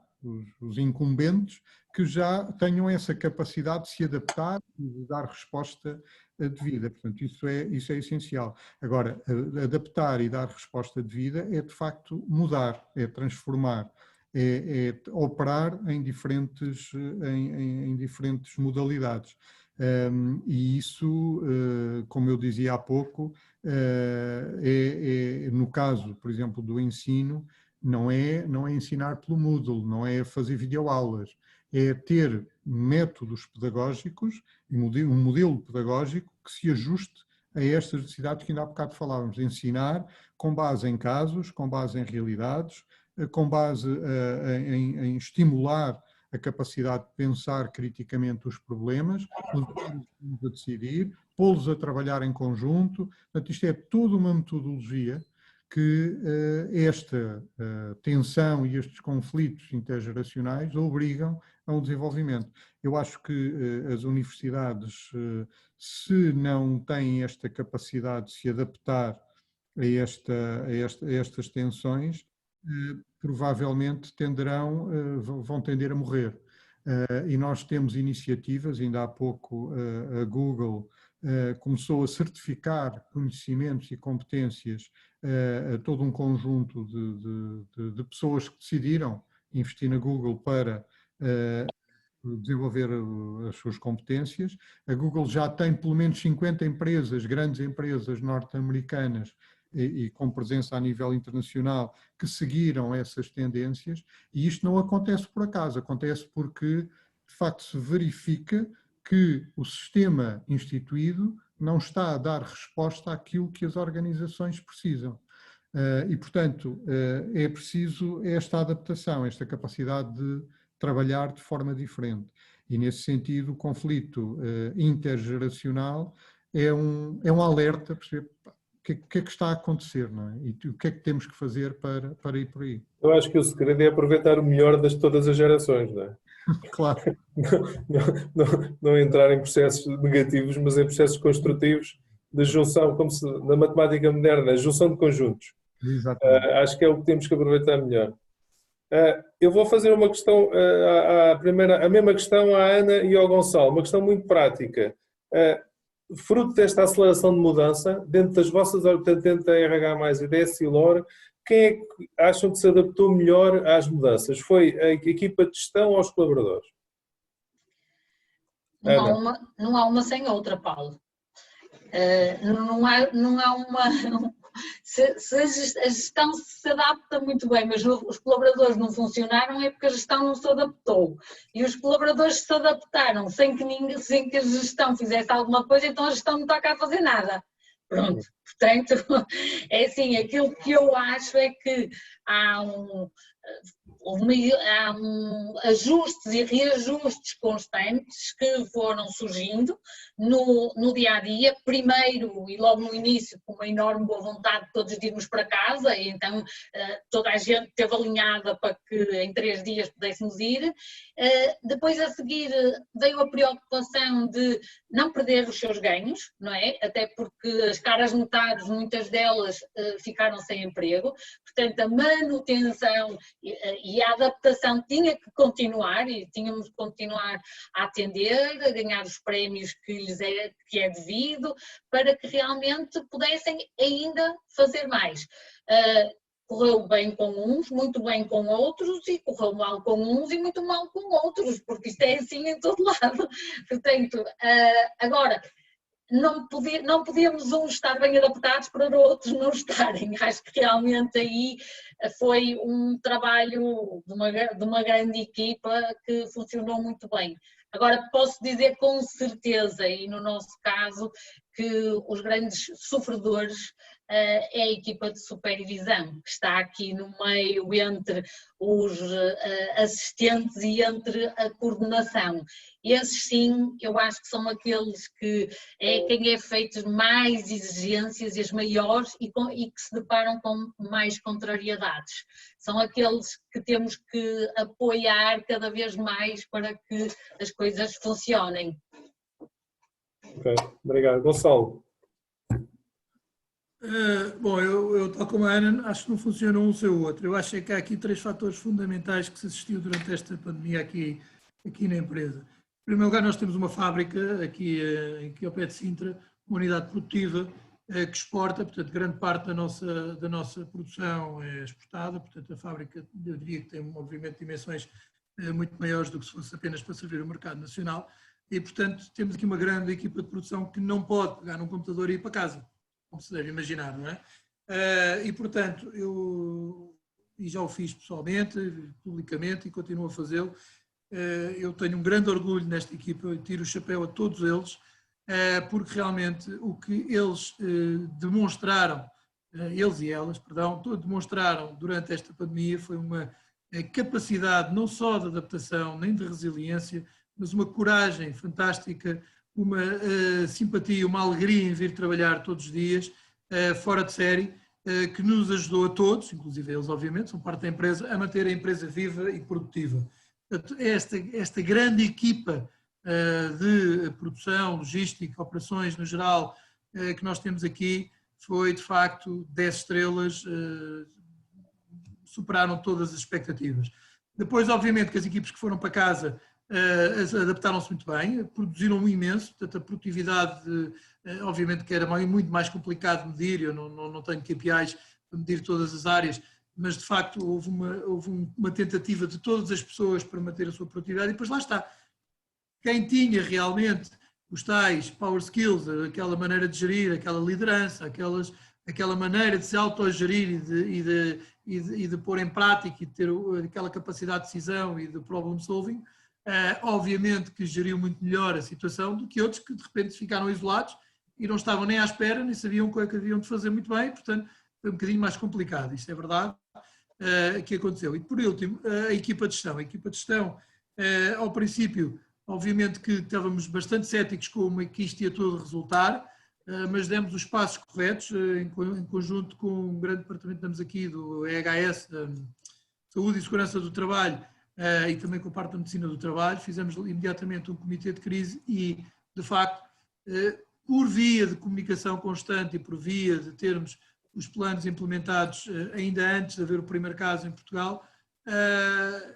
os incumbentes, que já tenham essa capacidade de se adaptar e de dar resposta devida. Portanto, isso é essencial. Agora, adaptar e dar resposta devida é, de facto, mudar, é transformar, é operar em diferentes modalidades. E isso, como eu dizia há pouco, no caso, por exemplo, do ensino, não é ensinar pelo Moodle, não é fazer videoaulas, é ter métodos pedagógicos e um modelo pedagógico que se ajuste a estas necessidades que ainda há bocado falávamos, ensinar com base em casos, com base em realidades, com base em estimular a capacidade de pensar criticamente os problemas, levar-os a decidir, pô-los a trabalhar em conjunto. Portanto, isto é toda uma metodologia que esta tensão e estes conflitos intergeracionais obrigam a um desenvolvimento. Eu acho que as universidades, se não têm esta capacidade de se adaptar a estas tensões, provavelmente vão tender a morrer. E nós temos iniciativas, ainda há pouco a Google começou a certificar conhecimentos e competências a todo um conjunto de pessoas que decidiram investir na Google para desenvolver as suas competências. A Google já tem pelo menos 50 empresas, grandes empresas norte-americanas e com presença a nível internacional, que seguiram essas tendências, e isto não acontece por acaso, acontece porque, de facto, se verifica que o sistema instituído não está a dar resposta àquilo que as organizações precisam. E, portanto, é preciso esta adaptação, esta capacidade de trabalhar de forma diferente. E, nesse sentido, o conflito intergeracional é um alerta para perceber o que é que está a acontecer, não é? E o que é que temos que fazer para ir por aí. Eu acho que o segredo é aproveitar o melhor de todas as gerações, não é? Claro. Não entrar em processos negativos, mas em processos construtivos de junção, como se na matemática moderna, a junção de conjuntos. Exatamente. Acho que é o que temos que aproveitar melhor. Eu vou fazer uma questão, a mesma questão à Ana e ao Gonçalo, uma questão muito prática. Fruto desta aceleração de mudança, dentro das vossas, dentro da RH+, e da Essilor, quem é que acham que se adaptou melhor às mudanças? Foi a equipa de gestão ou os colaboradores? Não há uma sem outra, Paulo. Não há uma... Se a gestão se adapta muito bem, mas os colaboradores não funcionaram, é porque a gestão não se adaptou. E os colaboradores se adaptaram sem que a gestão fizesse alguma coisa, então a gestão não está cá a fazer nada. Pronto, portanto, é assim, aquilo que eu acho é que há ajustes e reajustes constantes que foram surgindo no dia a dia, primeiro e logo no início com uma enorme boa vontade de todos irmos para casa, e então toda a gente esteve alinhada para que em 3 dias pudéssemos ir. Depois a seguir veio a preocupação de não perder os seus ganhos, não é? Até porque as caras notadas, muitas delas ficaram sem emprego, portanto a manutenção e a adaptação tinha que continuar e tínhamos que continuar a atender, a ganhar os prémios que é devido, para que realmente pudessem ainda fazer mais. Correu bem com uns, muito bem com outros, e correu mal com uns e muito mal com outros, porque isto é assim em todo lado. Portanto, agora, não podíamos uns estar bem adaptados para outros não estarem. Acho que realmente aí foi um trabalho de uma grande equipa que funcionou muito bem. Agora, posso dizer com certeza, e no nosso caso, que os grandes sofredores é a equipa de supervisão, que está aqui no meio entre os assistentes e entre a coordenação. Esses sim, eu acho que são aqueles que quem é feito mais exigências e as maiores e que se deparam com mais contrariedades. São aqueles que temos que apoiar cada vez mais para que as coisas funcionem. Ok, obrigado. Gonçalo. Bom, eu tal como a Ana, acho que não funciona um sem o outro. Eu acho que há aqui 3 fatores fundamentais que se assistiu durante esta pandemia aqui na empresa. Em primeiro lugar, nós temos uma fábrica aqui ao pé de Sintra, uma unidade produtiva que exporta, portanto, grande parte da nossa produção é exportada, portanto, a fábrica, eu diria que tem, obviamente, dimensões muito maiores do que se fosse apenas para servir o mercado nacional e, portanto, temos aqui uma grande equipa de produção que não pode pegar num computador e ir para casa, como se deve imaginar, não é? E, portanto, e já o fiz pessoalmente, publicamente, e continuo a fazê-lo. Eu tenho um grande orgulho nesta equipa, eu tiro o chapéu a todos eles, porque realmente o que eles demonstraram, eles e elas, perdão, demonstraram durante esta pandemia foi uma capacidade não só de adaptação, nem de resiliência, mas uma coragem fantástica, uma simpatia, uma alegria em vir trabalhar todos os dias, fora de série, que nos ajudou a todos, inclusive eles obviamente, são parte da empresa, a manter a empresa viva e produtiva. Portanto, esta grande equipa de produção, logística, operações no geral, que nós temos aqui, foi de facto 10 estrelas, superaram todas as expectativas. Depois, obviamente, que as equipes que foram para casa adaptaram-se muito bem, produziram imenso, portanto a produtividade, obviamente que era muito mais complicado de medir, eu não tenho KPIs para medir todas as áreas, mas de facto houve uma tentativa de todas as pessoas para manter a sua produtividade e depois lá está. Quem tinha realmente os tais power skills, aquela maneira de gerir, aquela liderança, aquela maneira de se autogerir e de pôr em prática e de ter aquela capacidade de decisão e de problem solving, obviamente que geriu muito melhor a situação do que outros que de repente ficaram isolados e não estavam nem à espera, nem sabiam o que haviam de fazer muito bem, portanto foi um bocadinho mais complicado, isto é verdade, que aconteceu. E por último, a equipa de gestão. A equipa de gestão, ao princípio, obviamente que estávamos bastante céticos como é que isto ia tudo resultar, mas demos os passos corretos, em conjunto com um grande departamento que temos aqui do EHS, Saúde e Segurança do Trabalho, e também com a parte da Medicina do Trabalho, fizemos imediatamente um comitê de crise e, de facto, por via de comunicação constante e por via de termos os planos implementados ainda antes de haver o primeiro caso em Portugal,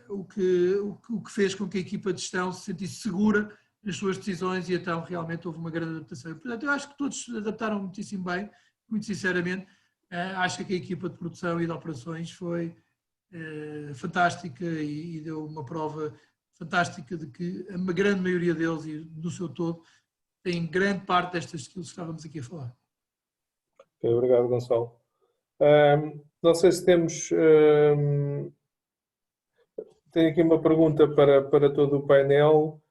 o que fez com que a equipa de gestão se sentisse segura nas suas decisões e então realmente houve uma grande adaptação. Portanto, eu acho que todos se adaptaram muitíssimo bem, muito sinceramente. Acho que a equipa de produção e de operações foi fantástica e deu uma prova fantástica de que a grande maioria deles e do seu todo tem grande parte destas skills que estávamos aqui a falar. Okay, obrigado, Gonçalo. Não sei se temos... tenho aqui uma pergunta para todo o painel.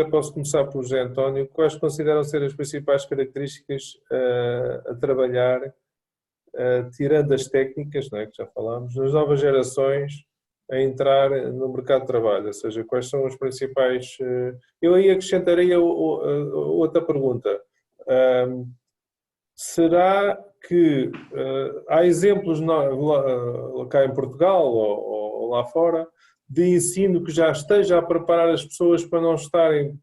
Posso começar pelo José António, quais consideram ser as principais características a trabalhar, tirando as técnicas, não é, que já falámos, nas novas gerações a entrar no mercado de trabalho? Ou seja, quais são os principais... Eu aí acrescentaria outra pergunta. Será que há exemplos cá em Portugal ou lá fora de ensino que já esteja a preparar as pessoas para não estarem,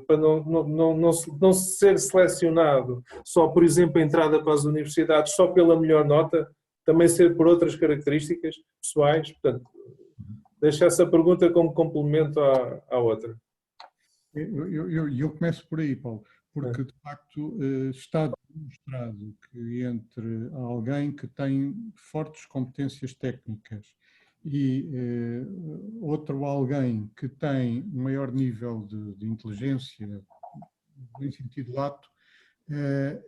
para não ser selecionado só, por exemplo, a entrada para as universidades só pela melhor nota, também ser por outras características pessoais? Portanto, deixo essa pergunta como complemento à outra. Eu começo por aí, Paulo, porque de facto está demonstrado que entre alguém que tem fortes competências técnicas e outro alguém que tem um maior nível de inteligência, em sentido lato,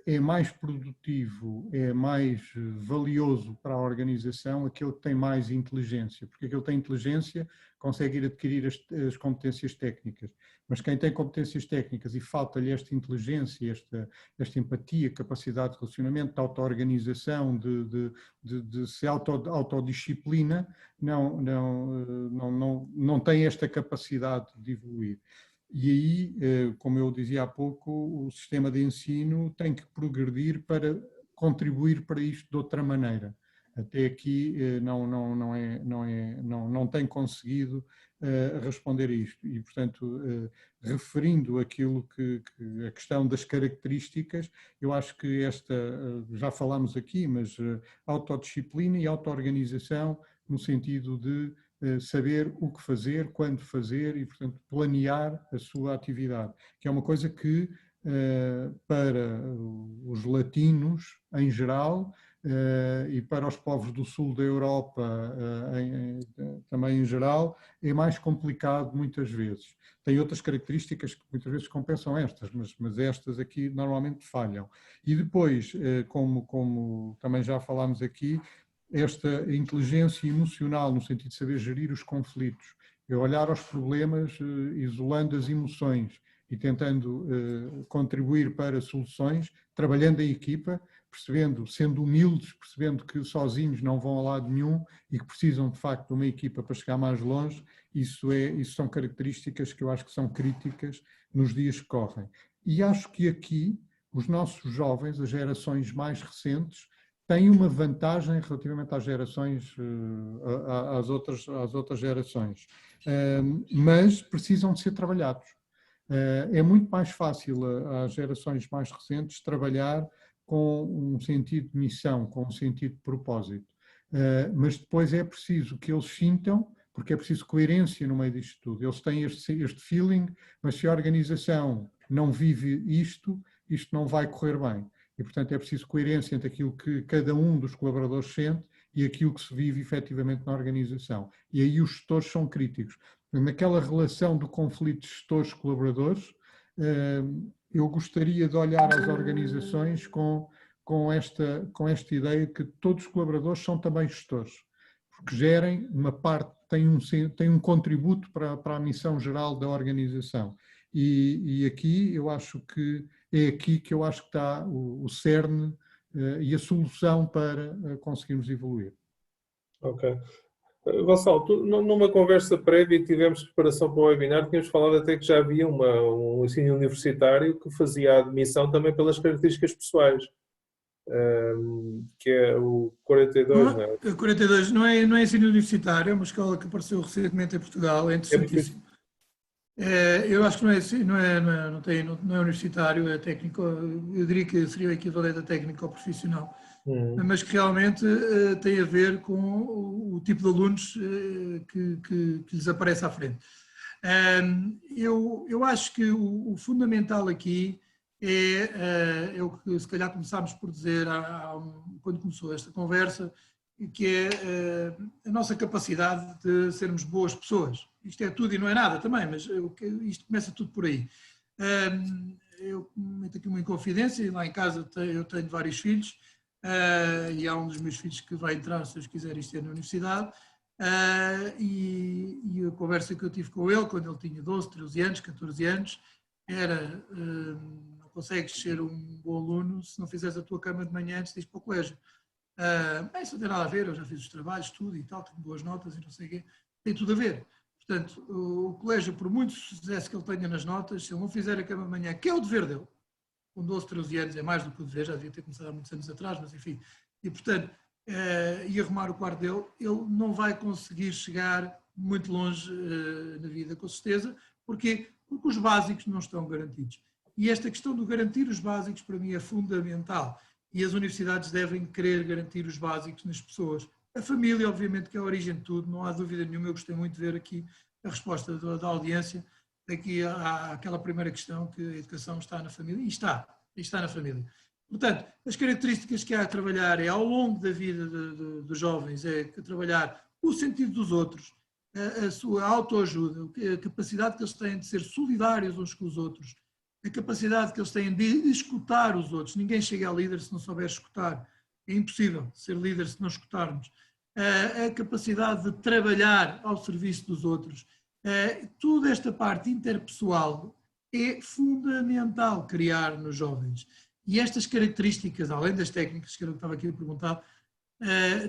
é mais produtivo, é mais valioso para a organização aquele que tem mais inteligência, porque aquele que tem inteligência consegue ir adquirir as competências técnicas, mas quem tem competências técnicas e falta-lhe esta inteligência, esta empatia, capacidade de relacionamento, de auto-organização, de se autodisciplina, não tem esta capacidade de evoluir. E aí, como eu dizia há pouco, o sistema de ensino tem que progredir para contribuir para isto de outra maneira. Até aqui não tem conseguido responder a isto. E, portanto, referindo aquilo a questão das características, eu acho que já falámos aqui, mas autodisciplina e auto-organização no sentido de saber o que fazer, quando fazer e, portanto, planear a sua atividade, que é uma coisa que, para os latinos em geral, e para os povos do sul da Europa também em geral, é mais complicado muitas vezes. Tem outras características que muitas vezes compensam estas, mas estas aqui normalmente falham. E depois, como também já falámos aqui, esta inteligência emocional, no sentido de saber gerir os conflitos, é olhar aos problemas isolando as emoções e tentando contribuir para soluções, trabalhando em equipa, sendo humildes, percebendo que sozinhos não vão a lado nenhum e que precisam de facto de uma equipa para chegar mais longe. Isso são características que eu acho que são críticas nos dias que correm. E acho que aqui os nossos jovens, as gerações mais recentes, têm uma vantagem relativamente às gerações, às outras gerações, mas precisam de ser trabalhados. É muito mais fácil às gerações mais recentes trabalhar com um sentido de missão, com um sentido de propósito, mas depois é preciso que eles sintam, porque é preciso coerência no meio disto tudo. Eles têm este feeling, mas se a organização não vive isto não vai correr bem. E, portanto, é preciso coerência entre aquilo que cada um dos colaboradores sente e aquilo que se vive efetivamente na organização. E aí os gestores são críticos. Naquela relação do conflito de gestores-colaboradores, eu gostaria de olhar às organizações com esta ideia que todos os colaboradores são também gestores, porque gerem uma parte, têm um contributo para a missão geral da organização. E aqui eu acho que é aqui que eu acho que está o cerne e a solução para conseguirmos evoluir. Ok. Gonçalo, numa conversa prévia que tivemos preparação para o webinar, tínhamos falado até que já havia um ensino universitário que fazia a admissão também pelas características pessoais, que é o 42, não é? O 42 não é ensino universitário, é uma escola que apareceu recentemente em Portugal, é interessantíssimo. Eu acho que não é universitário, é técnico, eu diria que seria o equivalente a técnico ou profissional, mas que realmente tem a ver com o tipo de alunos que lhes aparece à frente. Eu acho que o fundamental aqui é o que se calhar começámos por dizer quando começou esta conversa, que é a nossa capacidade de sermos boas pessoas. Isto é tudo e não é nada também, mas isto começa tudo por aí. Eu meto aqui uma inconfidência, lá em casa eu tenho vários filhos, e há um dos meus filhos que vai entrar, se Deus quiser, isto é na universidade, e a conversa que eu tive com ele, quando ele tinha 12, 13 anos, 14 anos, era, não consegues ser um bom aluno se não fizeres a tua cama de manhã antes de ir para o colégio. Isso não tem nada a ver, eu já fiz os trabalhos, tudo e tal, tenho boas notas e não sei o quê, tem tudo a ver. Portanto, o colégio, por muito sucesso que ele tenha nas notas, se ele não fizer a cama de manhã, que é o dever dele, com 12, 13 anos é mais do que o dever, já devia ter começado há muitos anos atrás, mas enfim, e portanto, e arrumar o quarto dele, ele não vai conseguir chegar muito longe na vida, com certeza. Porquê? Porque os básicos não estão garantidos. E esta questão de garantir os básicos, para mim, é fundamental. E as universidades devem querer garantir os básicos nas pessoas. A família, obviamente, que é a origem de tudo, não há dúvida nenhuma. Eu gostei muito de ver aqui a resposta da audiência. Aqui há aquela primeira questão, que a educação está na família. E está na família. Portanto, as características que há a trabalhar é, ao longo da vida dos jovens, é trabalhar o sentido dos outros, a sua autoajuda, a capacidade que eles têm de ser solidários uns com os outros, a capacidade que eles têm de escutar os outros. Ninguém chega a líder se não souber escutar. É impossível ser líder se não escutarmos. A capacidade de trabalhar ao serviço dos outros. Toda esta parte interpessoal é fundamental criar nos jovens. E estas características, além das técnicas, que era o que estava aqui a perguntar,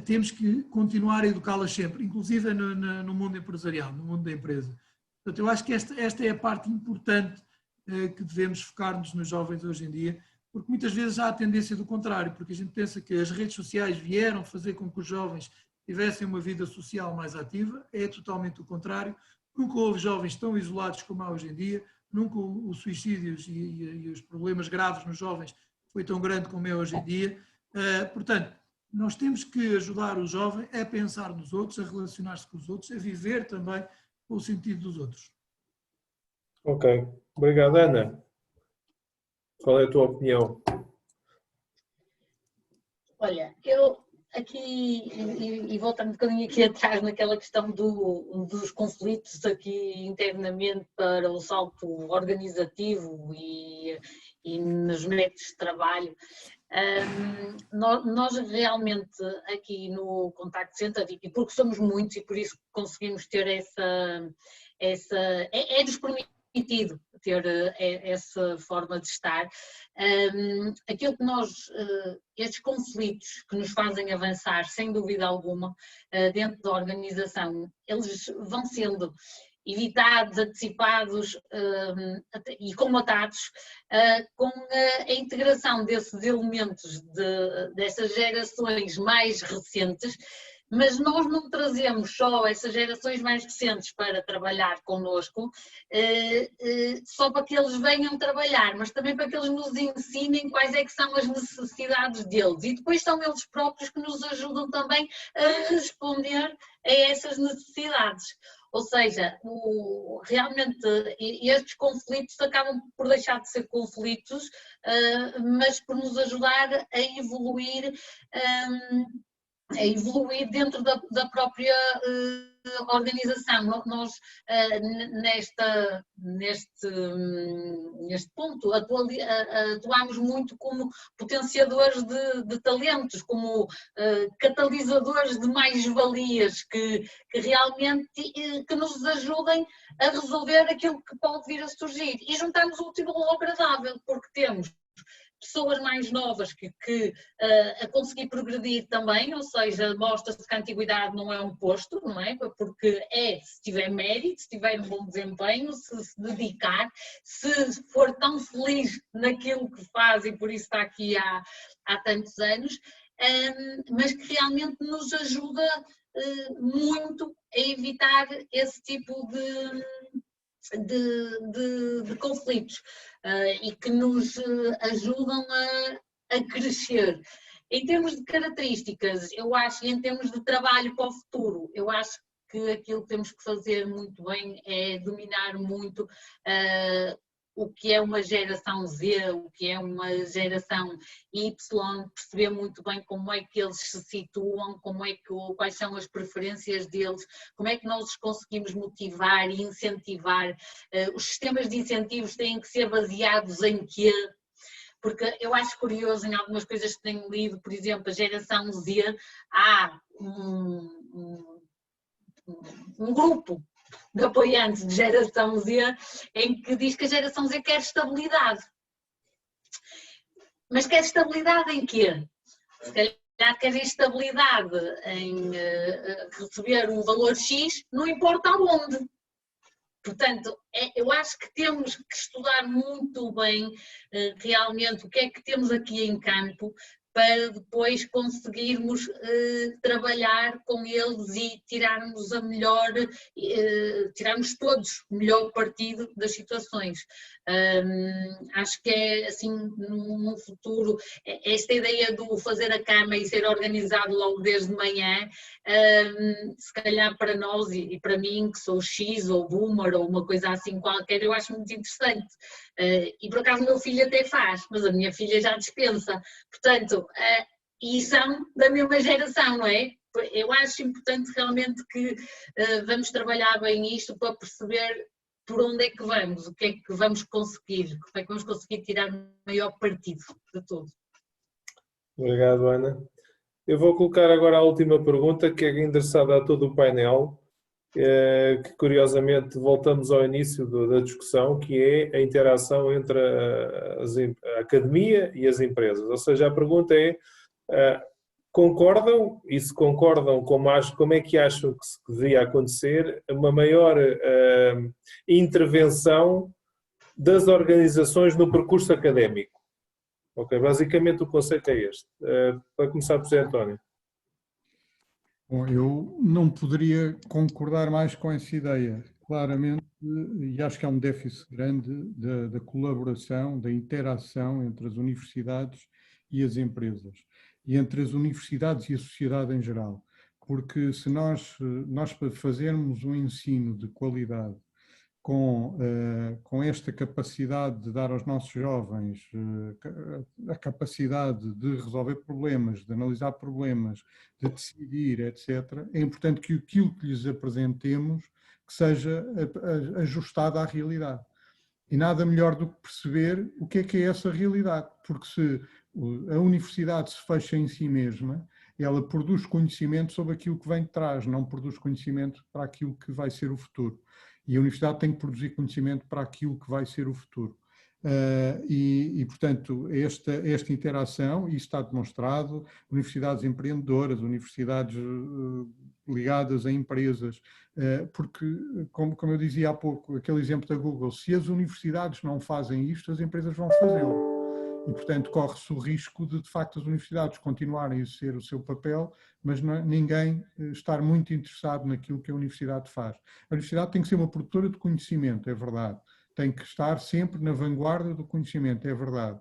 temos que continuar a educá-las sempre, inclusive no mundo empresarial, no mundo da empresa. Portanto, eu acho que esta é a parte importante que devemos focar-nos nos jovens hoje em dia, porque muitas vezes há a tendência do contrário, porque a gente pensa que as redes sociais vieram fazer com que os jovens tivessem uma vida social mais ativa, é totalmente o contrário. Nunca houve jovens tão isolados como há hoje em dia, nunca os suicídios e os problemas graves nos jovens foi tão grande como é hoje em dia. Portanto, nós temos que ajudar o jovem a pensar nos outros, a relacionar-se com os outros, a viver também com o sentido dos outros. Ok, obrigado, Ana. Qual é a tua opinião? Olha, eu aqui, e voltando um bocadinho aqui atrás naquela questão dos conflitos aqui internamente para o salto organizativo e nos métodos de trabalho, nós realmente aqui no Contact Center, e porque somos muitos e por isso conseguimos ter é-nos permitido ter essa forma de estar. Aquilo que estes conflitos que nos fazem avançar, sem dúvida alguma, dentro da organização, eles vão sendo evitados, antecipados e comatados com a integração desses elementos dessas gerações mais recentes. Mas nós não trazemos só essas gerações mais recentes para trabalhar connosco, só para que eles venham trabalhar, mas também para que eles nos ensinem quais é que são as necessidades deles. E depois são eles próprios que nos ajudam também a responder a essas necessidades. Ou seja, realmente estes conflitos acabam por deixar de ser conflitos, mas por nos ajudar a evoluir dentro da própria organização. Nós, neste ponto, atuamos muito como potenciadores de talentos, como catalisadores de mais-valias que realmente que nos ajudem a resolver aquilo que pode vir a surgir. E juntamos o útil ao agradável, porque temos pessoas mais novas a conseguir progredir também, ou seja, mostra-se que a antiguidade não é um posto, não é? Porque se tiver mérito, se tiver um bom desempenho, se dedicar, se for tão feliz naquilo que faz e por isso está aqui há tantos anos, mas que realmente nos ajuda muito a evitar esse tipo de conflitos e que nos ajudam a crescer. Em termos de características, eu acho, e em termos de trabalho para o futuro, eu acho que aquilo que temos que fazer muito bem é dominar muito o que é uma geração Z, o que é uma geração Y, perceber muito bem como é que eles se situam, quais são as preferências deles, como é que nós os conseguimos motivar e incentivar. Os sistemas de incentivos têm que ser baseados em quê? Porque eu acho curioso em algumas coisas que tenho lido, por exemplo, a geração Z, há um grupo de apoiantes de geração Z em que diz que a geração Z quer estabilidade. Mas quer estabilidade em quê? Se calhar quer estabilidade em receber um valor X, não importa aonde. Portanto, eu acho que temos que estudar muito bem realmente o que é que temos aqui em campo para depois conseguirmos trabalhar com eles e tirarmos tirarmos todos o melhor partido das situações. Acho que é assim, num futuro, esta ideia do fazer a cama e ser organizado logo desde manhã, se calhar para nós e para mim, que sou X ou boomer ou uma coisa assim qualquer, eu acho muito interessante. E por acaso o meu filho até faz, mas a minha filha já dispensa. Portanto, e são da mesma geração, não é? Eu acho importante realmente que vamos trabalhar bem isto para perceber por onde é que vamos, o que é que vamos conseguir, como é que vamos conseguir tirar o maior partido de tudo. Obrigado, Ana. Eu vou colocar agora a última pergunta, que é endereçada a todo o painel, que curiosamente voltamos ao início da discussão, que é a interação entre a academia e as empresas. Ou seja, a pergunta é, concordam? E se concordam, como é que acham que se devia acontecer uma maior intervenção das organizações no percurso académico? Ok, basicamente o conceito é este. Para começar por José António. Bom, eu não poderia concordar mais com essa ideia. Claramente, e acho que há um déficit grande da colaboração, da interação entre as universidades e as empresas, e entre as universidades e a sociedade em geral. Porque se nós para fazermos um ensino de qualidade com esta capacidade de dar aos nossos jovens a capacidade de resolver problemas, de analisar problemas, de decidir, etc., é importante que aquilo que lhes apresentemos que seja ajustado à realidade. E nada melhor do que perceber o que é essa realidade, porque se a universidade se fecha em si mesma, ela produz conhecimento sobre aquilo que vem de trás, não produz conhecimento para aquilo que vai ser o futuro. E a universidade tem que produzir conhecimento para aquilo que vai ser o futuro. Portanto, esta interação, e isso está demonstrado, universidades empreendedoras, universidades ligadas a empresas, porque, como eu dizia há pouco, aquele exemplo da Google, se as universidades não fazem isto, as empresas vão fazê-lo. E, portanto, corre-se o risco de facto, as universidades continuarem a ser o seu papel, mas ninguém estar muito interessado naquilo que a universidade faz. A universidade tem que ser uma produtora de conhecimento, é verdade. Tem que estar sempre na vanguarda do conhecimento, é verdade.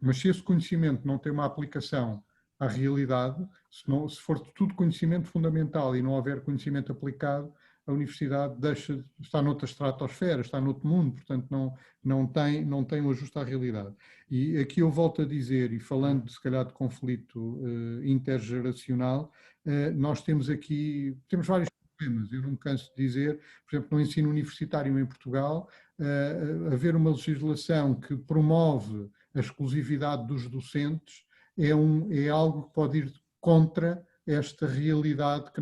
Mas se esse conhecimento não tem uma aplicação à realidade, se for tudo conhecimento fundamental e não houver conhecimento aplicado, a universidade está noutra estratosfera, está noutro mundo, portanto não tem um ajuste à realidade. E aqui eu volto a dizer, e falando se calhar de conflito intergeracional, nós temos vários problemas, eu não me canso de dizer, por exemplo, no ensino universitário em Portugal, haver uma legislação que promove a exclusividade dos docentes é algo que pode ir contra esta realidade que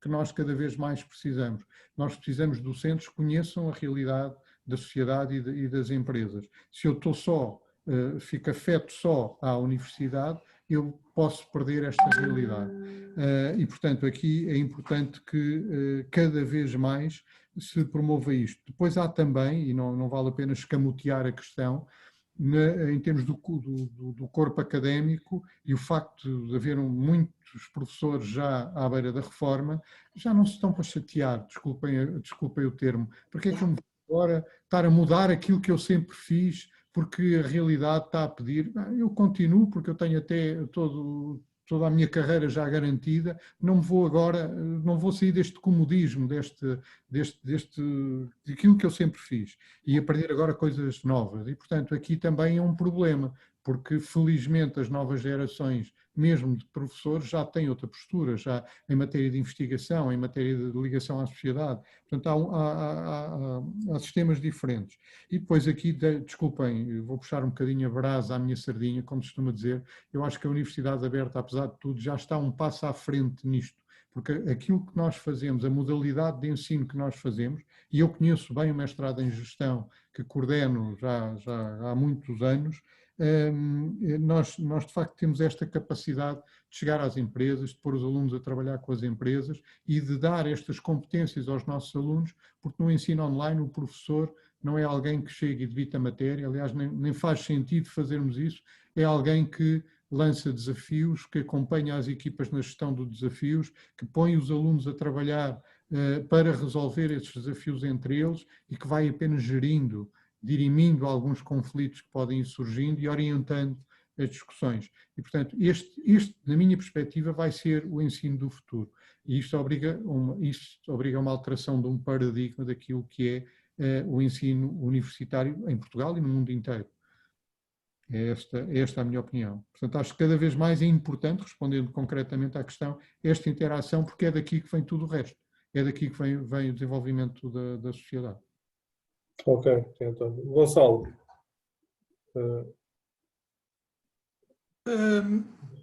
nós cada vez mais precisamos. Nós precisamos de docentes que conheçam a realidade da sociedade e das empresas. Se eu fico afeto só à universidade, eu posso perder esta realidade. E, portanto, aqui é importante que cada vez mais se promova isto. Depois há também, e não vale a pena escamotear a questão, em termos do corpo académico e o facto de haver muitos professores já à beira da reforma, já não se estão para chatear, desculpem o termo, porque é que eu me vou agora estar a mudar aquilo que eu sempre fiz porque a realidade está a pedir? Eu continuo porque eu tenho até toda a minha carreira já garantida, não vou sair deste comodismo, daquilo que eu sempre fiz e aprender agora coisas novas. E, portanto, aqui também é um problema, porque felizmente as novas gerações, mesmo de professores, já têm outra postura, já em matéria de investigação, em matéria de ligação à sociedade. Portanto, há sistemas diferentes. E depois aqui, desculpem, vou puxar um bocadinho a brasa à minha sardinha, como se costuma dizer, eu acho que a Universidade Aberta, apesar de tudo, já está um passo à frente nisto, porque aquilo que nós fazemos, a modalidade de ensino que nós fazemos, e eu conheço bem o mestrado em gestão, que coordeno já há muitos anos, nós de facto temos esta capacidade de chegar às empresas, de pôr os alunos a trabalhar com as empresas e de dar estas competências aos nossos alunos, porque no ensino online o professor não é alguém que chega e debita a matéria, aliás nem faz sentido fazermos isso, é alguém que lança desafios, que acompanha as equipas na gestão dos desafios, que põe os alunos a trabalhar para resolver esses desafios entre eles e que vai apenas dirimindo alguns conflitos que podem ir surgindo e orientando as discussões. E, portanto, este, na minha perspectiva, vai ser o ensino do futuro. E isto obriga a uma alteração de um paradigma daquilo que é o ensino universitário em Portugal e no mundo inteiro. É esta a minha opinião. Portanto, acho que cada vez mais é importante, respondendo concretamente à questão, esta interação, porque é daqui que vem tudo o resto. É daqui que vem o desenvolvimento da sociedade. Ok, sim, António. Gonçalo.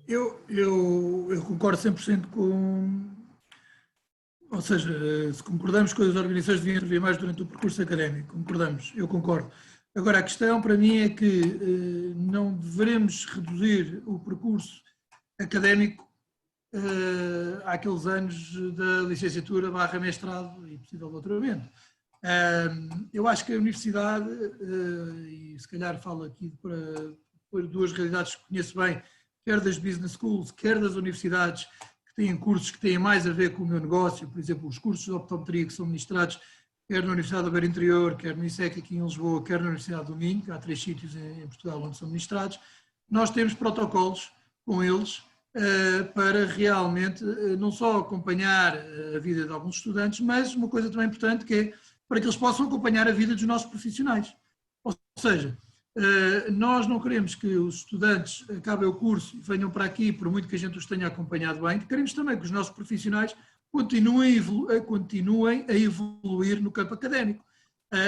Eu concordo 100% com. Ou seja, se concordamos que as organizações deviam intervir mais durante o percurso académico, concordamos, eu concordo. Agora, a questão para mim é que não devemos reduzir o percurso académico àqueles anos da licenciatura / mestrado e possível doutoramento. Eu acho que a universidade, e se calhar falo aqui por duas realidades que conheço bem, quer das business schools, quer das universidades que têm cursos que têm mais a ver com o meu negócio, por exemplo, os cursos de optometria que são ministrados quer na Universidade do Beira Interior, quer no ISEC aqui em Lisboa, quer na Universidade do Minho, que há 3 sítios em Portugal onde são ministrados, nós temos protocolos com eles para realmente não só acompanhar a vida de alguns estudantes, mas uma coisa também importante que é para que eles possam acompanhar a vida dos nossos profissionais. Ou seja, nós não queremos que os estudantes acabem o curso e venham para aqui, por muito que a gente os tenha acompanhado bem, queremos também que os nossos profissionais continuem a evoluir no campo académico.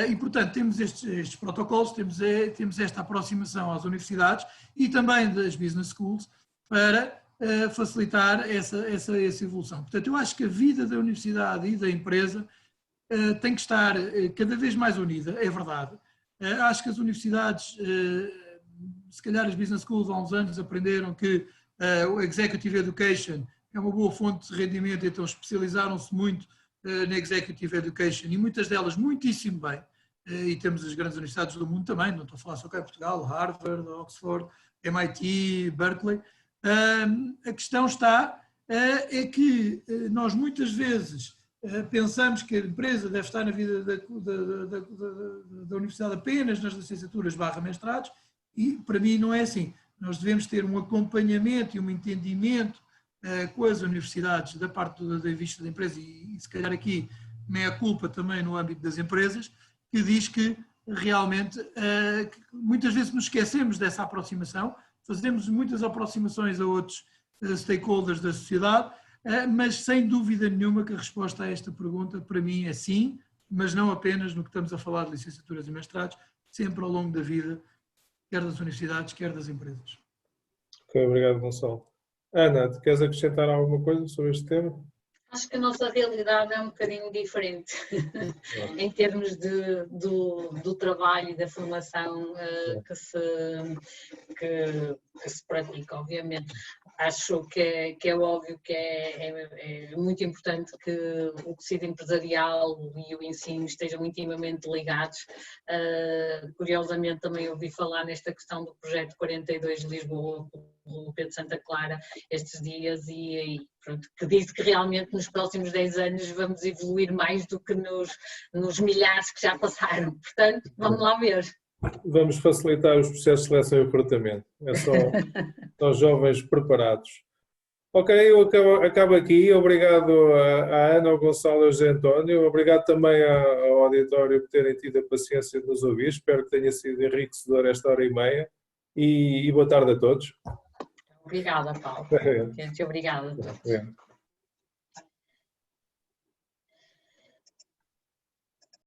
E, portanto, temos estes protocolos, temos esta aproximação às universidades e também das business schools para facilitar essa evolução. Portanto, eu acho que a vida da universidade e da empresa tem que estar cada vez mais unida, é verdade. Acho que as universidades, se calhar as business schools há uns anos aprenderam que o executive education é uma boa fonte de rendimento, então especializaram-se muito na executive education e muitas delas muitíssimo bem. E temos as grandes universidades do mundo também, não estou a falar só cá em Portugal, Harvard, Oxford, MIT, Berkeley. A questão está é que nós muitas vezes pensamos que a empresa deve estar na vida da universidade apenas nas licenciaturas / mestrados e para mim não é assim. Nós devemos ter um acompanhamento e um entendimento com as universidades da parte da vista da empresa e se calhar aqui meia culpa também no âmbito das empresas, que diz que realmente muitas vezes nos esquecemos dessa aproximação, fazemos muitas aproximações a outros stakeholders da sociedade, mas sem dúvida nenhuma que a resposta a esta pergunta para mim é sim, mas não apenas no que estamos a falar de licenciaturas e mestrados, sempre ao longo da vida, quer das universidades, quer das empresas. Ok, obrigado, Gonçalo. Ana, queres acrescentar alguma coisa sobre este tema? Acho que a nossa realidade é um bocadinho diferente em termos do trabalho e da formação que se pratica, obviamente. Acho que é óbvio que é muito importante que o tecido empresarial e o ensino estejam intimamente ligados. Curiosamente também ouvi falar nesta questão do projeto 42 de Lisboa, do Pedro Santa Clara, estes dias e pronto, que diz que realmente nos próximos 10 anos vamos evoluir mais do que nos milhares que já passaram. Portanto, vamos lá ver. Vamos facilitar os processos de seleção e recrutamento. É só jovens preparados. Ok, eu acabo aqui. Obrigado à Ana, ao Gonçalo e ao José António. Obrigado também ao auditório por terem tido a paciência de nos ouvir. Espero que tenha sido enriquecedor esta hora e meia. E boa tarde a todos. Obrigada, Paulo. Gente, obrigada a todos.